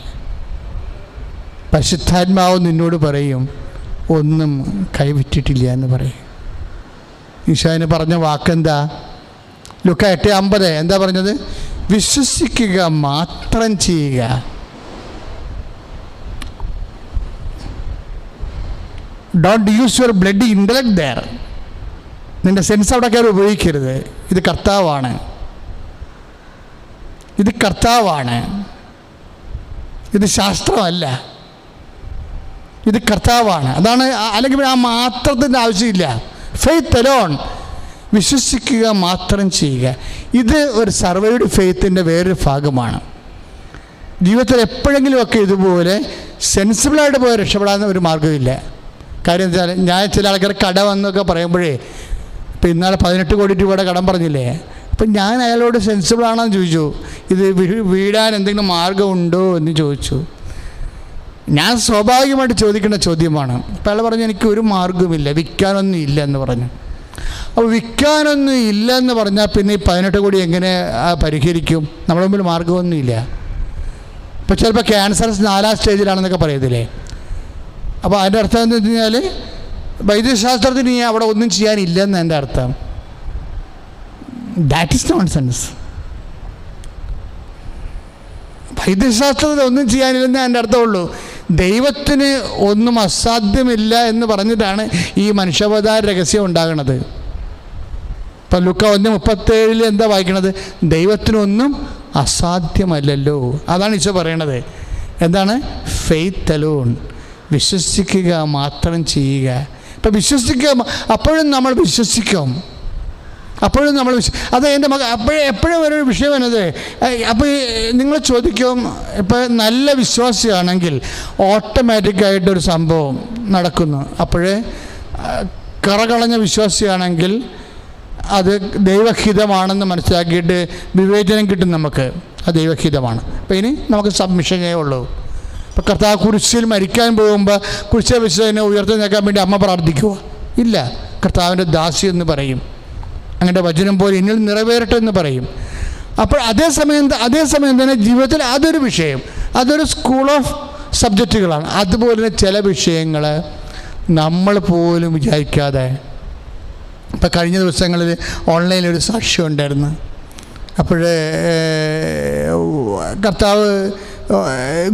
പരിശുദ്ധാത്മാവ് നിന്നോട് പറയും ഒന്നും കൈവിട്ടിട്ടില്ല എന്ന് പറയും. ഈശോന് പറഞ്ഞ വാക്കെന്താ? ലൂക്ക 8:50 എന്താ പറഞ്ഞത്? വിശ്വസിക്കുക മാത്രം ചെയ്യുക. Don't use your blood intellect there. നിൻ്റെ സെൻസ് അവിടെ കയറി ഉപയോഗിക്കരുത്. ഇത് കർത്താവാണ്, ഇത് കർത്താവാണ്, ഇത് ശാസ്ത്രമല്ല, ഇത് കർത്താവാണ്. അതാണ്. അല്ലെങ്കിൽ ആ മാത്രത്തിൻ്റെ ആവശ്യമില്ല. ഫെയ്ത്ത് അലോൺ, വിശ്വസിക്കുക മാത്രം ചെയ്യുക. ഇത് ഒരു സർവൈഡ് ഫെയ്ത്തിൻ്റെ വേറൊരു ഭാഗമാണ്. ജീവിതത്തിൽ എപ്പോഴെങ്കിലുമൊക്കെ ഇതുപോലെ സെൻസിബിളായിട്ട് പോയി രക്ഷപ്പെടാൻ ഒരു മാർഗ്ഗമില്ല. കാര്യം എന്താ വെച്ചാൽ, ഞാൻ ചില ആൾക്കാർ കടമെന്നൊക്കെ പറയുമ്പോഴേ, ഇപ്പം ഇന്നാളെ 18 കോടി രൂപയുടെ കടം പറഞ്ഞില്ലേ, അപ്പം ഞാൻ അയാളോട് സെൻസിബിളാണെന്ന് ചോദിച്ചു, ഇത് വീടാൻ എന്തെങ്കിലും മാർഗമുണ്ടോ എന്ന് ചോദിച്ചു. ഞാൻ സ്വാഭാവികമായിട്ട് ചോദിക്കേണ്ട ചോദ്യമാണ്. അപ്പം അയാൾ പറഞ്ഞു എനിക്കൊരു മാർഗ്ഗമില്ല, വിൽക്കാനൊന്നും ഇല്ല എന്ന് പറഞ്ഞു. അപ്പോൾ വിൽക്കാനൊന്നും ഇല്ലെന്ന് പറഞ്ഞാൽ പിന്നെ ഈ 18 കോടി എങ്ങനെ പരിഹരിക്കും? നമ്മുടെ മുമ്പിൽ മാർഗ്ഗമൊന്നുമില്ല. ഇപ്പോൾ ചിലപ്പോൾ ക്യാൻസർ 4ാം സ്റ്റേജിലാണെന്നൊക്കെ പറയത്തില്ലേ. അപ്പോൾ അതിൻ്റെ അർത്ഥം എന്ന് വെച്ച് കഴിഞ്ഞാൽ വൈദ്യശാസ്ത്രത്തിന് അവിടെ ഒന്നും ചെയ്യാനില്ലെന്ന് എൻ്റെ അർത്ഥം. That is nonsense. വൈദ്യശാസ്ത്രത്തിൽ ഒന്നും ചെയ്യാനില്ലെന്ന് എൻ്റെ അർത്ഥമുള്ളൂ. ദൈവത്തിന് ഒന്നും അസാധ്യമില്ല എന്ന് പറഞ്ഞിട്ടാണ് ഈ മനുഷ്യാവതാര രഹസ്യം ഉണ്ടാകുന്നത്. ഇപ്പം ലൂക്ക 1:37 എന്താ വായിക്കണത്? ദൈവത്തിനൊന്നും അസാധ്യമല്ലല്ലോ. അതാണ് ഈശോ പറയണത്. എന്താണ്? ഫെയ്ത്ത് അലോൺ, വിശ്വസിക്കുക മാത്രം ചെയ്യുക. ഇപ്പം വിശ്വസിക്കുക, അപ്പോഴും നമ്മൾ വിശ്വസിക്കും, അപ്പോഴും നമ്മൾ അത് എൻ്റെ എപ്പോഴും ഒരു വിഷയം എന്നത്. അപ്പോൾ നിങ്ങൾ ചോദിക്കും, ഇപ്പോൾ നല്ല വിശ്വാസിയാണെങ്കിൽ ഓട്ടോമാറ്റിക്കായിട്ടൊരു സംഭവം നടക്കുന്നു. അപ്പോഴേ കറകളഞ്ഞ വിശ്വാസിയാണെങ്കിൽ അത് ദൈവഹിതമാണെന്ന് മനസ്സിലാക്കിയിട്ട് വിവേചനം കിട്ടും നമുക്ക്. അത് ദൈവഹിതമാണ്. അപ്പോൾ ഇനി നമുക്ക് സബ്മിഷനേ ഉള്ളൂ. ഇപ്പോൾ കർത്താവ് കുരിശിൽ മരിക്കാൻ പോകുമ്പോൾ കുരിശിലെ വിശ്വാസിനെ ഉയർത്തി വേണ്ടി അമ്മ പ്രാർത്ഥിക്കുക ഇല്ല. കർത്താവിൻ്റെ ദാസി എന്ന് പറയും. അങ്ങനെ വചനം പോലെ എന്നിൽ നിറവേറട്ടെ എന്ന് പറയും. അപ്പോൾ അതേസമയം തന്നെ ജീവിതത്തിൽ അതൊരു വിഷയം, അതൊരു സ്കൂൾ ഓഫ് സബ്ജക്റ്റുകളാണ്. അതുപോലെ തന്നെ ചില വിഷയങ്ങൾ നമ്മൾ പോലും വിചാരിക്കാതെ, ഇപ്പം കഴിഞ്ഞ ദിവസങ്ങളിൽ ഓൺലൈനിൽ ഒരു സാക്ഷ്യം ഉണ്ടായിരുന്നു. അപ്പോൾ കർത്താവ്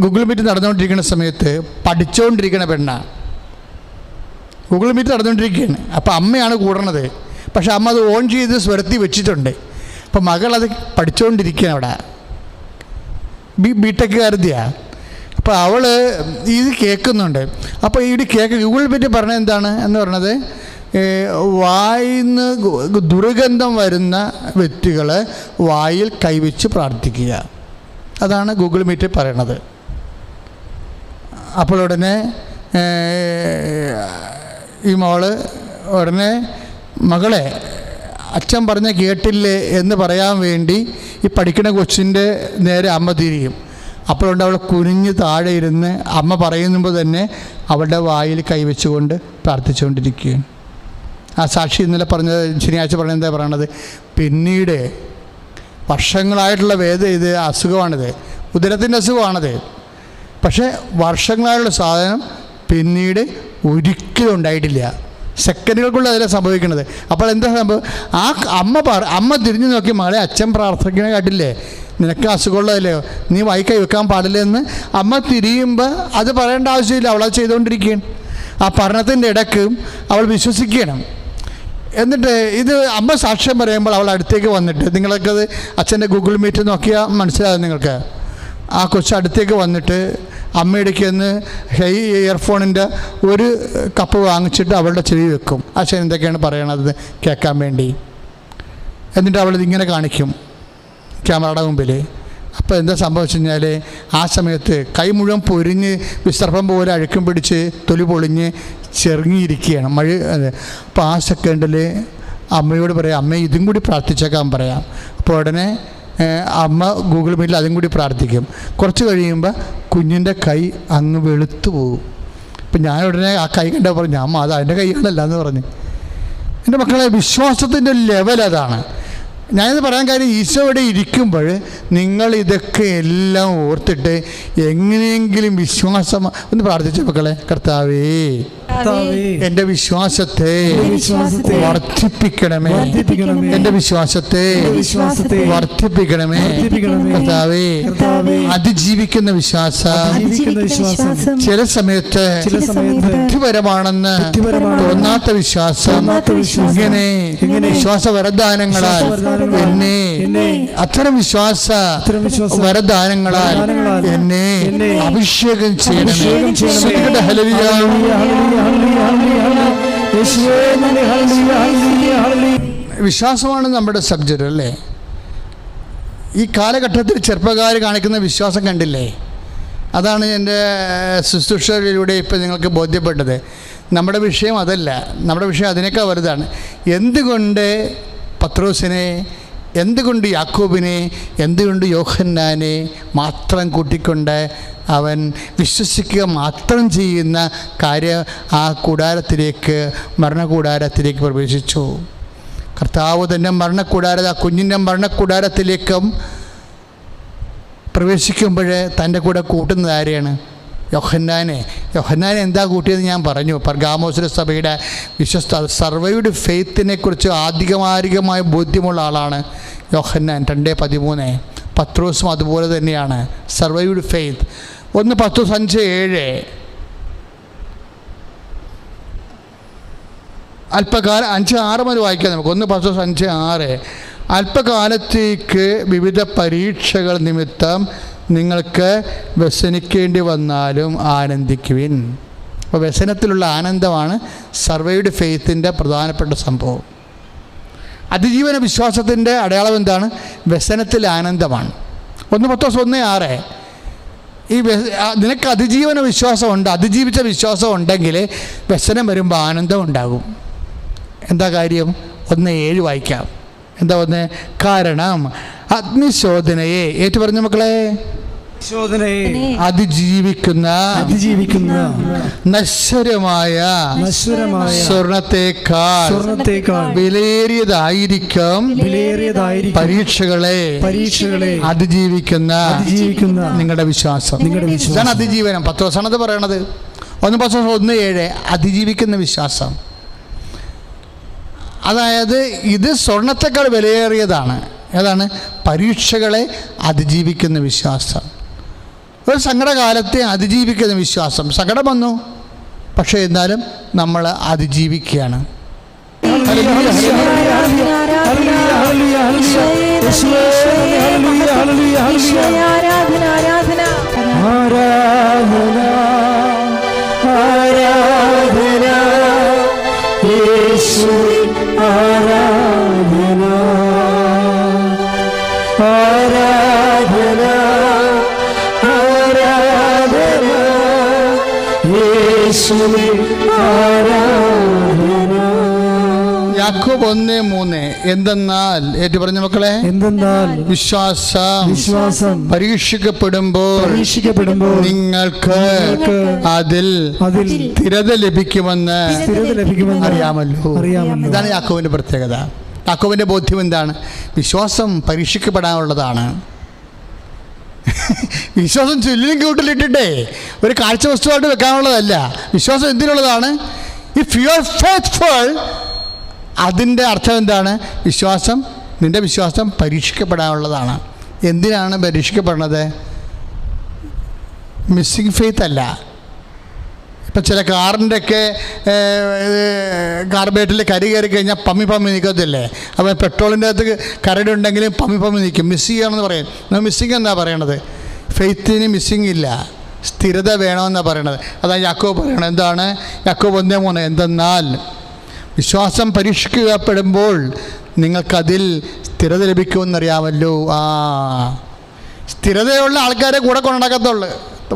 ഗൂഗിൾ മീറ്റ് നടന്നുകൊണ്ടിരിക്കുന്ന സമയത്ത് പഠിച്ചുകൊണ്ടിരിക്കുന്ന പെണ്ണാണ്. ഗൂഗിൾ മീറ്റ് നടന്നുകൊണ്ടിരിക്കുകയാണ്. അപ്പോൾ അമ്മയാണ് കൂടണത്. പക്ഷെ അമ്മ അത് ഓൺ ചെയ്ത് സ്വരത്തി വെച്ചിട്ടുണ്ട്. അപ്പം മകളത് പഠിച്ചുകൊണ്ടിരിക്കുകയാണ്. അവിടെ ബിടെക്കുകാരത്തിയാണ്. അപ്പോൾ അവൾ ഇത് കേൾക്കുന്നുണ്ട്. അപ്പോൾ ഗൂഗിൾ മീറ്റ് പറഞ്ഞത് എന്താണ് എന്ന് പറഞ്ഞത്, വായിന്ന് ദുർഗന്ധം വരുന്ന വ്യക്തികൾ വായിൽ കൈവച്ച് പ്രാർത്ഥിക്കുക. അതാണ് ഗൂഗിൾ മീറ്റ് പറയണത്. അപ്പോൾ ഉടനെ ഈ മോള് ഉടനെ മകളെ അച്ഛൻ പറഞ്ഞ കേട്ടില്ലേ എന്ന് പറയാൻ വേണ്ടി ഈ പഠിക്കുന്ന കൊച്ചിൻ്റെ നേരെ അമ്മ തിരിയും. അപ്പോഴുണ്ട് അവൾ കുനിഞ്ഞ് താഴെ ഇരുന്ന് അമ്മ പറയുമ്പോൾ തന്നെ അവളുടെ വായിൽ കൈവച്ചുകൊണ്ട് പ്രാർത്ഥിച്ചുകൊണ്ടിരിക്കുകയാണ്. ആ സാക്ഷി ഇന്നലെ പറഞ്ഞത്, ശനിയാഴ്ച പറഞ്ഞത് എന്താ പറയണത്? പിന്നീട് വർഷങ്ങളായിട്ടുള്ള ഇത് അസുഖമാണിത്, ഉദരത്തിൻ്റെ അസുഖമാണത്. പക്ഷേ വർഷങ്ങളായുള്ള സാധനം പിന്നീട് ഒരിക്കലും ഉണ്ടായിട്ടില്ല. സെക്കൻഡുകൾക്കുള്ള അതിലാണ് സംഭവിക്കുന്നത്. അപ്പോൾ എന്താ സംഭവം? ആ അമ്മ തിരിഞ്ഞു നോക്കി, മകളെ അച്ഛൻ പ്രാർത്ഥിക്കണ കാട്ടില്ലേ, നിനക്ക് അസുഖമുള്ളതല്ലേ, നീ വായിക്കൈ വെക്കാൻ പാടില്ലെന്ന് അമ്മ തിരിയുമ്പോൾ അത് പറയേണ്ട ആവശ്യമില്ല. അവളത് ചെയ്തുകൊണ്ടിരിക്കുകയാണ്. ആ പഠനത്തിൻ്റെ ഇടയ്ക്ക് അവൾ വിശ്വസിക്കണം. എന്നിട്ട് ഇത് അമ്മ സാക്ഷ്യം പറയുമ്പോൾ അവൾ അടുത്തേക്ക് വന്നിട്ട്, നിങ്ങൾക്കത് അച്ഛൻ്റെ ഗൂഗിൾ മീറ്റ് നോക്കിയാൽ മനസ്സിലാകും നിങ്ങൾക്ക്. ആ കൊച്ച് അടുത്തേക്ക് വന്നിട്ട് അമ്മയിടയ്ക്ക് നിന്ന് ഇയർഫോണിൻ്റെ ഒരു കപ്പ് വാങ്ങിച്ചിട്ട് അവളുടെ ചെവി വെക്കും. അച്ഛൻ എന്തൊക്കെയാണ് പറയണത് കേൾക്കാൻ വേണ്ടി. എന്നിട്ട് അവളിതിങ്ങനെ കാണിക്കും ക്യാമറയുടെ മുമ്പിൽ. അപ്പോൾ എന്താ സംഭവിച്ചു കഴിഞ്ഞാൽ, ആ സമയത്ത് കൈ മുഴുവൻ പൊരിഞ്ഞ് വിസർപ്പം പോലെ അഴുക്കും പിടിച്ച് തൊലി പൊളിഞ്ഞ് ചെറുങ്ങിയിരിക്കുകയാണ് മഴ. അപ്പോൾ ആ സെക്കൻഡിൽ അമ്മയോട് പറയാം, അമ്മ ഇതും കൂടി പ്രാർത്ഥിച്ചേക്കാൻ പറയാം. അപ്പോൾ ഉടനെ അമ്മ ഗൂഗിൾ മീറ്റിൽ അതും കൂടി പ്രാർത്ഥിക്കും. കുറച്ച് കഴിയുമ്പോൾ കുഞ്ഞിൻ്റെ കൈ അങ്ങ് വെളുത്തു പോകും. അപ്പം ഞാൻ ഉടനെ ആ കൈ കണ്ടപ്പോൾ പറഞ്ഞു, അമ്മ അത് അതിൻ്റെ കൈയാണല്ല എന്ന് പറഞ്ഞു. എൻ്റെ മക്കളെ, വിശ്വാസത്തിൻ്റെ ലെവൽ അതാണ്. ഞാനിത് പറയാൻ കാര്യം, ഈശോ ഇവിടെ ഇരിക്കുമ്പോൾ നിങ്ങൾ ഇതൊക്കെ എല്ലാം ഓർത്തിട്ട് എങ്ങനെയെങ്കിലും വിശ്വാസം ഒന്ന് പ്രാർത്ഥിച്ച മക്കളെ, കർത്താവേ എൻ്റെ വിശ്വാസത്തെ വർദ്ധിപ്പിക്കണമേ, എൻ്റെ വിശ്വാസത്തെ വർദ്ധിപ്പിക്കണമേ കർത്താവേ. അതിജീവിക്കുന്ന വിശ്വാസം ചില സമയത്ത് ബുദ്ധിപരമാണെന്ന് തോന്നാത്ത വിശ്വാസം, ഇങ്ങനെ വിശ്വാസ വരദാനങ്ങളാൽ എന്നെ, അത്തരം വിശ്വാസ വരദാനങ്ങളാൽ എന്നെ അഭിഷേകം ചെയ്യണമേ. വിശ്വാസമാണ് നമ്മുടെ സബ്ജക്റ്റ് അല്ലേ? ഈ കാലഘട്ടത്തിൽ ചെറുപ്പക്കാർ കാണിക്കുന്ന വിശ്വാസം കണ്ടില്ലേ? അതാണ് എൻ്റെ ശുശ്രൂഷയിലൂടെ ഇപ്പം നിങ്ങൾക്ക് ബോധ്യപ്പെട്ടത്. നമ്മുടെ വിഷയം അതല്ല, നമ്മുടെ വിഷയം അതിനേക്കാൾ വലുതാണ്. എന്തുകൊണ്ട് പത്രോസിനെ, എന്തുകൊണ്ട് യാക്കോബിനെ, എന്തുകൊണ്ട് യോഹന്നാനെ മാത്രം കൂട്ടിക്കൊണ്ട് അവൻ വിശ്വസിക്കുക മാത്രം ചെയ്യുന്ന കാര്യം ആ കൂടാരത്തിലേക്ക്, മരണകൂടാരത്തിലേക്ക് പ്രവേശിച്ചു? കർത്താവ് തന്നെ മരണകൂടാര, ആ കുഞ്ഞിൻ്റെ മരണകൂടാരത്തിലേക്കും പ്രവേശിക്കുമ്പോൾ തൻ്റെ കൂടെ കൂട്ടുന്നത് ആരെയാണ്? യോഹന്നാനെ. എന്താ കൂട്ടിയത് ഞാൻ പറഞ്ഞു. പെർഗാമോസിലെ സഭയുടെ വിശ്വസ്ത, സർവൈവ്ഡ് ഫെയ്ത്തിനെ കുറിച്ച് ആധികാരികമായ ബോധ്യമുള്ള ആളാണ് യോഹന്നാൻ. 2:13. പത്രോസും അതുപോലെ തന്നെയാണ്, സർവൈവ്ഡ് ഫെയ്ത്ത്. 1 Petrus 5:7. അല്പകാലം 5:6 മുതൽ വായിക്കാം നമുക്ക്. 1 Petrus 5:6. അല്പകാലത്തേക്ക് വിവിധ പരീക്ഷകൾ നിമിത്തം നിങ്ങൾക്ക് വ്യസനിക്കേണ്ടി വന്നാലും ആനന്ദിക്കുവിൻ. അപ്പോൾ വ്യസനത്തിലുള്ള ആനന്ദമാണ് സർവൈവ്ഡ് ഫെയ്ത്തിൻ്റെ പ്രധാനപ്പെട്ട സംഭവം. അതിജീവന വിശ്വാസത്തിൻ്റെ അടയാളം എന്താണ്? വ്യസനത്തിൽ ആനന്ദമാണ്. 1 Petrus 1:6. ഈ നിനക്ക് അതിജീവന വിശ്വാസമുണ്ട്, അതിജീവിച്ച വിശ്വാസം ഉണ്ടെങ്കിൽ വ്യസനം വരുമ്പോൾ ആനന്ദം ഉണ്ടാകും. എന്താ കാര്യം? 1:7 വായിക്കാം. എന്താ ഒന്ന്? കാരണം അഗ്നിശോധനയെ ഏറ്റു പറഞ്ഞ മക്കളെ, അതിജീവിക്കുന്ന നശ്വരമായ സ്വർണത്തേക്കാൾ വിലയേറിയതായിരിക്കും പരീക്ഷകളെ അതിജീവിക്കുന്ന നിങ്ങളുടെ വിശ്വാസം. ഇതാണ് അതിജീവനം. പത്രോസാണത് പറയണത്. 1 Petrus 1:7. അതിജീവിക്കുന്ന വിശ്വാസം. അതായത് ഇത് സ്വർണത്തേക്കാൾ വിലയേറിയതാണ്. ഏതാണ്? പരീക്ഷകളെ അതിജീവിക്കുന്ന വിശ്വാസം. ഒരു സങ്കടകാലത്തെ അതിജീവിക്കുന്ന വിശ്വാസം. സങ്കടം വന്നു, പക്ഷേ എന്നാലും നമ്മൾ അതിജീവിക്കുകയാണ്. യാക്കോബ് 1:3. എന്തെന്നാൽ ഏറ്റു പറഞ്ഞ മക്കളെ, എന്തെന്നാൽ വിശ്വാസം പരീക്ഷിക്കപ്പെടുമ്പോൾ നിങ്ങൾക്ക് അതിൽ സ്ഥിരത ലഭിക്കുമെന്ന് അറിയാമല്ലോ. ഇതാണ് യാക്കോബിന്റെ പ്രത്യേകത. യാക്കോബിന്റെ ബോധ്യം എന്താണ്? വിശ്വാസം പരീക്ഷിക്കപ്പെടാനുള്ളതാണ്. വിശ്വാസം ചുല്ലിനും കൂട്ടിലിട്ടിട്ടേ ഒരു കാഴ്ച വസ്തുവായിട്ട് വെക്കാനുള്ളതല്ല. വിശ്വാസം എന്തിനുള്ളതാണ്? ഇഫ് യു ആർ ഫെയ്ത്ത്ഫുൾ, അതിൻ്റെ അർത്ഥം എന്താണ്? വിശ്വാസം, നിൻ്റെ വിശ്വാസം പരീക്ഷിക്കപ്പെടാനുള്ളതാണ്. എന്തിനാണ് പരീക്ഷിക്കപ്പെടുന്നത്? മിസ്സിങ് ഫെയ്ത്ത് അല്ല. ഇപ്പം ചില കാറിൻ്റെയൊക്കെ കാർബേറ്റിൽ കരി കയറി കഴിഞ്ഞാൽ പമ്മി നിൽക്കത്തില്ലേ? അപ്പോൾ പെട്രോളിൻ്റെ അകത്ത് കരട് ഉണ്ടെങ്കിലും പമ്മി നിൽക്കും. മിസ് ചെയ്യണമെന്ന് പറയും. മിസ്സിങ് എന്നാ പറയണത്? ഫെയ്ത്തിന് മിസ്സിങ് ഇല്ല, സ്ഥിരത വേണമെന്നാണ് പറയണത്. അതാണ് യാക്കോബ് പറയണത്. എന്താണ്? യാക്കോബ് 1:3. എന്തെന്നാൽ വിശ്വാസം പരീക്ഷിക്കപ്പെടുമ്പോൾ നിങ്ങൾക്കതിൽ സ്ഥിരത ലഭിക്കുമെന്നറിയാമല്ലോ. സ്ഥിരതയുള്ള ആൾക്കാരെ കൂടെ കൊണ്ടുനടക്കത്തുള്ളു.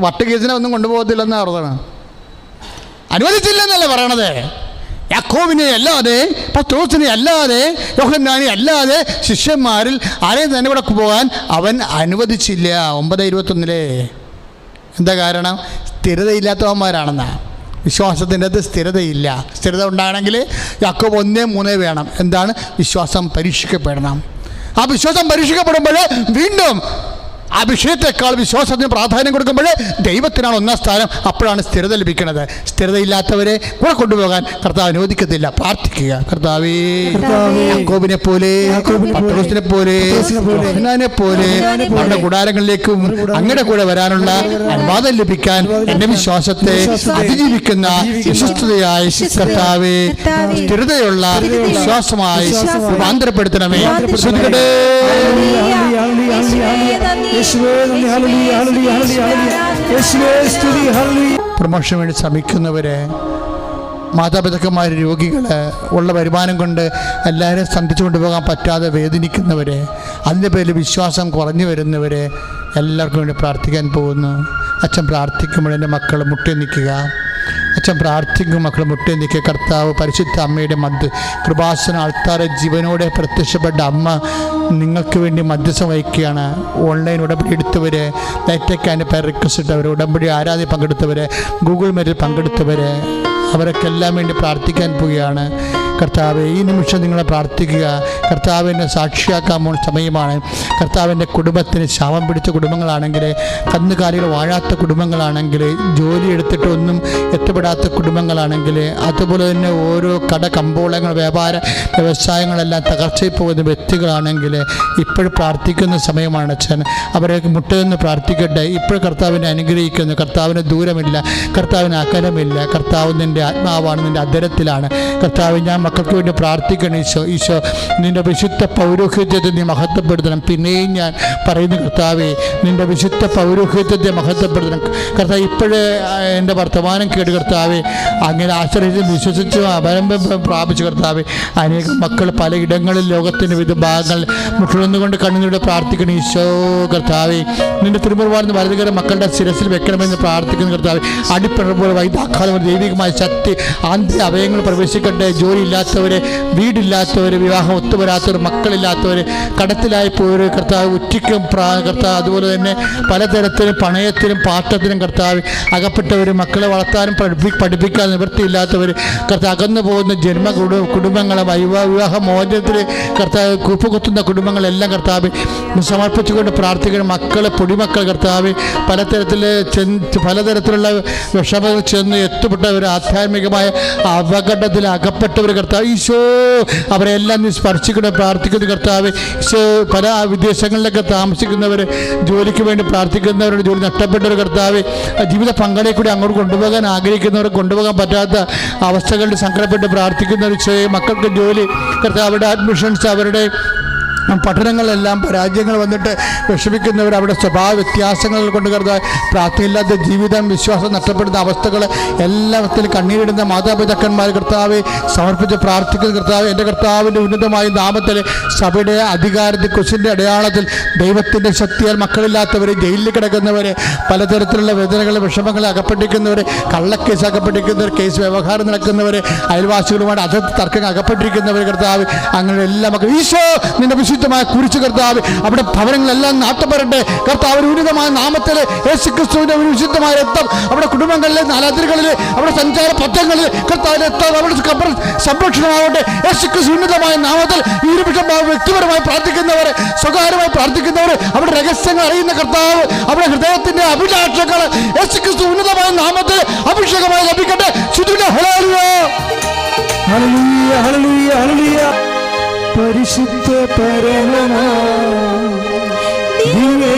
വട്ട് കേസിനെ ഒന്നും കൊണ്ടുപോകത്തില്ലെന്ന് അർത്ഥമാണ്. അനുവദിച്ചില്ലെന്നല്ലേ പറയണത്. യാക്കോബിനെ അല്ലാതെ, പത്രോസിനെ അല്ലാതെ, യോഹന്നാനെ അല്ലാതെ ശിഷ്യന്മാരിൽ ആരെയും തന്നെ കൂടെ പോകാൻ അവൻ അനുവദിച്ചില്ല. 9:21. എന്താ കാരണം? സ്ഥിരതയില്ലാത്തവന്മാരാണെന്നാ. വിശ്വാസത്തിൻ്റെ അത് സ്ഥിരതയില്ല. സ്ഥിരത ഉണ്ടാകണമെങ്കിൽ യാക്കോബ് 1:3 വേണം. എന്താണ്? വിശ്വാസം പരീക്ഷിക്കപ്പെടണം. ആ വിശ്വാസം പരീക്ഷിക്കപ്പെടുമ്പോൾ വീണ്ടും ആ വിഷയത്തെക്കാൾ വിശ്വാസത്തിന് പ്രാധാന്യം കൊടുക്കുമ്പോൾ ദൈവത്തിനാണ് 1ാം സ്ഥാനം. അപ്പോഴാണ് സ്ഥിരത ലഭിക്കുന്നത്. സ്ഥിരതയില്ലാത്തവരെ കൂടെ കൊണ്ടുപോകാൻ കർത്താവ് അനുവദിക്കത്തില്ല. പ്രാർത്ഥിക്കുക, കർത്താവേ യാക്കോബിനെ പോലെ, പത്രോസിനെ പോലെ, യോഹന്നാനെ പോലെ നമ്മുടെ കൂടാരങ്ങളിലേക്കും അങ്ങയുടെ കൂടെ വരാനുള്ള അനുവാദം ലഭിക്കാൻ എൻ്റെ വിശ്വാസത്തെ അതിജീവിക്കുന്ന വിശ്വസ്തതയായി കർത്താവേ സ്ഥിരതയുള്ള വിശ്വാസമായി രൂപാന്തരപ്പെടുത്തണമേ. ശ്രദ്ധിക്കട്ടെ. പ്രമോഷന് വേണ്ടി ശ്രമിക്കുന്നവരെ, മാതാപിതാക്കന്മാർ, രോഗികൾ, ഉള്ള വരുമാനം കൊണ്ട് എല്ലാവരും സന്ധിച്ചു കൊണ്ടുപോകാൻ പറ്റാതെ വേദനിക്കുന്നവരെ, അതിൻ്റെ പേരിൽ വിശ്വാസം കുറഞ്ഞു വരുന്നവരെ എല്ലാവർക്കും വേണ്ടി പ്രാർത്ഥിക്കാൻ പോകുന്നു. അച്ഛൻ പ്രാർത്ഥിക്കുമ്പോൾ എൻ്റെ മക്കൾ മുട്ടി നിൽക്കുക. അച്ഛൻ പ്രാർത്ഥിക്കും, മക്കൾ മുട്ടി നിൽക്കുക. കർത്താവ് പരിശുദ്ധ അമ്മയുടെ കൃപാസന ആൾത്താര ജീവനോടെ പ്രത്യക്ഷപ്പെട്ട അമ്മ നിങ്ങൾക്ക് വേണ്ടി മധ്യസ്ഥം വഹിക്കുകയാണ്. ഓൺലൈൻ ഉടമ്പടി എടുത്തവർ, ലൈറ്റൊക്കെ അതിൻ്റെ പേര് റിക്വസ്റ്റ് ഇട്ടവർ, ഉടമ്പടി ആരാധന പങ്കെടുത്തവർ, ഗൂഗിൾ മീറ്റിൽ പങ്കെടുത്തവർ, അവരൊക്കെ എല്ലാം വേണ്ടി പ്രാർത്ഥിക്കാൻ പോവുകയാണ്. കർത്താവ്, ഈ നിമിഷം നിങ്ങളെ പ്രാർത്ഥിക്കുക. കർത്താവിനെ സാക്ഷിയാക്കാൻ പോകുന്ന സമയമാണ്. കർത്താവിൻ്റെ കുടുംബത്തിന് ശാപം പിടിച്ച കുടുംബങ്ങളാണെങ്കിൽ, കന്നുകാലികൾ വാഴാത്ത കുടുംബങ്ങളാണെങ്കിൽ, ജോലി എടുത്തിട്ട് ഒന്നും എത്തപ്പെടാത്ത കുടുംബങ്ങളാണെങ്കിൽ, അതുപോലെ തന്നെ ഓരോ കമ്പോളങ്ങൾ, വ്യവസായങ്ങളെല്ലാം തകർച്ചയിൽ പോകുന്ന വ്യക്തികളാണെങ്കിൽ ഇപ്പോഴും പ്രാർത്ഥിക്കുന്ന സമയമാണ് അച്ഛൻ. അവരെ മുട്ടുനിന്ന് പ്രാർത്ഥിക്കട്ടെ. ഇപ്പോൾ കർത്താവിനെ അനുഗ്രഹിക്കുന്നു. കർത്താവിന് ദൂരമില്ല, കർത്താവിന് അകലമില്ല. കർത്താവ് നിൻ്റെ ആത്മാവാണ്, നിൻ്റെ അധരത്തിലാണ്. കർത്താവ്, ഞാൻ മക്കൾക്ക് വേണ്ടി പ്രാർത്ഥിക്കണം. ഈശോ നിൻ്റെ വിശുദ്ധ പൗരോഹിത്യത്തെ നീ മഹത്വപ്പെടുത്തണം. പിന്നെയും ഞാൻ പറയുന്നു കർത്താവേ, നിൻ്റെ വിശുദ്ധ പൗരോഹിത്യത്തെ മഹത്വപ്പെടുത്തണം. കർത്താവ്, ഇപ്പോഴേ എൻ്റെ വർത്തമാനം കേട്ട് കർത്താവേ, അങ്ങനെ ആശ്രയിച്ച് വിശ്വസിച്ച് അവലംബം പ്രാപിച്ചു കർത്താവേ, അനേകം മക്കൾ പലയിടങ്ങളിൽ ലോകത്തിൻ്റെ വിവിധ ഭാഗങ്ങളിൽ മുട്ടുകൊണ്ടുകൊണ്ട് കണ്ണുനീരോടെ പ്രാർത്ഥിക്കണം. ഈശോ കർത്താവേ, നിൻ്റെ തിരുമുറുവാർന്ന് വലതുകരം മക്കളുടെ ശിരസിൽ വെക്കണമെന്ന് പ്രാർത്ഥിക്കുന്നു കർത്താവേ. അടിപ്പിഴപ്പോൾ വൈദ്യാഘാതം ദൈവികമായ ശക്തി ആന്തരിക അവയവങ്ങൾ പ്രവേശിക്കട്ടെ. ജോലിയില്ലാത്തവർ, വീടില്ലാത്തവർ, വിവാഹം ഒത്തുവരാത്തവർ, മക്കളില്ലാത്തവർ, കടത്തിലായി പോയവർ കർത്താവ്, ഉച്ചയ്ക്കും കർത്താവ്, അതുപോലെ തന്നെ പലതരത്തിലും പണയത്തിനും പാട്ടത്തിനും കർത്താവ് അകപ്പെട്ടവർ, മക്കളെ വളർത്താനും പഠിപ്പിക്കാൻ നിവൃത്തിയില്ലാത്തവർ കർത്താവ്, അകന്നു പോകുന്ന കുടുംബങ്ങളെ വിവാഹ മോചനത്തിൽ കർത്താവ് കൂപ്പുകുത്തുന്ന കുടുംബങ്ങളെല്ലാം കർത്താവ് സമർപ്പിച്ചുകൊണ്ട് പ്രാർത്ഥിക്കണം. മക്കൾ, പൊടിമക്കൾ കർത്താവ്, പലതരത്തിലുള്ള വിഷമങ്ങൾ ചെന്ന് എത്തപ്പെട്ടവർ, ആധ്യാത്മികമായ അപകടത്തിൽ അകപ്പെട്ടവർ കർത്താവ്, ഈശോ അവരെല്ലാം നീ സ്പർശിക്കണം. പ്രാർത്ഥിക്കുന്ന കർത്താവ്, ഈശോ പല വിദേശങ്ങളിലൊക്കെ താമസിക്കുന്നവർ, ജോലിക്ക് വേണ്ടി പ്രാർത്ഥിക്കുന്നവരുടെ ജോലി നഷ്ടപ്പെട്ടവർ കർത്താവ്, ജീവിത പങ്കാളിയെ കൂടി അങ്ങോട്ട് കൊണ്ടുപോകാൻ ആഗ്രഹിക്കുന്നവർ, കൊണ്ടുപോകാൻ പറ്റാത്ത അവസ്ഥകളിൽ സങ്കടപ്പെട്ട് പ്രാർത്ഥിക്കുന്നവർ, മക്കൾക്ക് ജോലി കർത്താവ്, അവരുടെ അഡ്മിഷൻസ്, അവരുടെ പഠനങ്ങളെല്ലാം പരാജയങ്ങൾ വന്നിട്ട് വിഷമിക്കുന്നവർ, അവിടെ സ്വഭാവ വ്യത്യാസങ്ങൾ കൊണ്ട് കർത്താവ്, പ്രാർത്ഥനയില്ലാത്ത ജീവിതം, വിശ്വാസം നഷ്ടപ്പെടുന്ന അവസ്ഥകൾ എല്ലാത്തിലും കണ്ണീരിടുന്ന മാതാപിതാക്കന്മാർ കർത്താവ് സമർപ്പിച്ച് പ്രാർത്ഥിക്കുന്ന കർത്താവ്, എൻ്റെ കർത്താവിൻ്റെ ഉന്നതമായ നാമത്തിൽ സഭയുടെ അധികാരത്തിൽ കുശിൻ്റെ അടയാളത്തിൽ ദൈവത്തിൻ്റെ ശക്തിയാൽ മക്കളില്ലാത്തവർ, ജയിലിൽ കിടക്കുന്നവർ, പലതരത്തിലുള്ള വേദനകൾ, വിഷമങ്ങൾ അകപ്പെട്ടിരിക്കുന്നവർ, കള്ളക്കേസ് അകപ്പെട്ടിരിക്കുന്നവർ, കേസ് വ്യവഹാരം നടക്കുന്നവർ, അയൽവാസികളുമായിട്ട് തർക്കങ്ങൾ അകപ്പെട്ടിരിക്കുന്നവർ കർത്താവ്, അങ്ങനെ എല്ലാ മക്കളും ഈശോ നിന്റെ വിശുദ്ധമായ കുരിശ് കർത്താവ്, അവിടെ ഭവനങ്ങളെല്ലാം നാട്ടപ്പെടട്ടെ കർത്താവ്, ഉന്നതമായ നാമത്തിൽ യേശുക്രിസ്തുവിന്റെ വിശുദ്ധമായ രക്തം അവിടെ കുടുംബങ്ങളിലെ, നാലാതിരുകളിൽ, അവിടെ സഞ്ചാര പത്രങ്ങളിൽ കർത്താവിന്റെ രക്തം അവിടെ സംരക്ഷണമാവട്ടെ. യേശുക്രിസ്തു ഉന്നതമായ നാമത്തിൽ ഈ നിമിഷം വ്യക്തിപരമായി പ്രാർത്ഥിക്കുന്നവർ, സ്വകാര്യമായി പ്രാർത്ഥിക്കുന്നവർ, അവിടെ രഹസ്യങ്ങൾ അറിയുന്ന കർത്താവ്, അവിടെ ഹൃദയത്തിന്റെ അഭിലാഷങ്ങൾ യേശുക്രിസ്തു ഉന്നതമായ നാമത്തിൽ അഭിഷേകമായി ലഭിക്കട്ടെ. ഹല്ലേലൂയ, ഹല്ലേലൂയ, ഹല്ലേലൂയ. പരിശുദ്ധ പരമനാ ദിവ്യ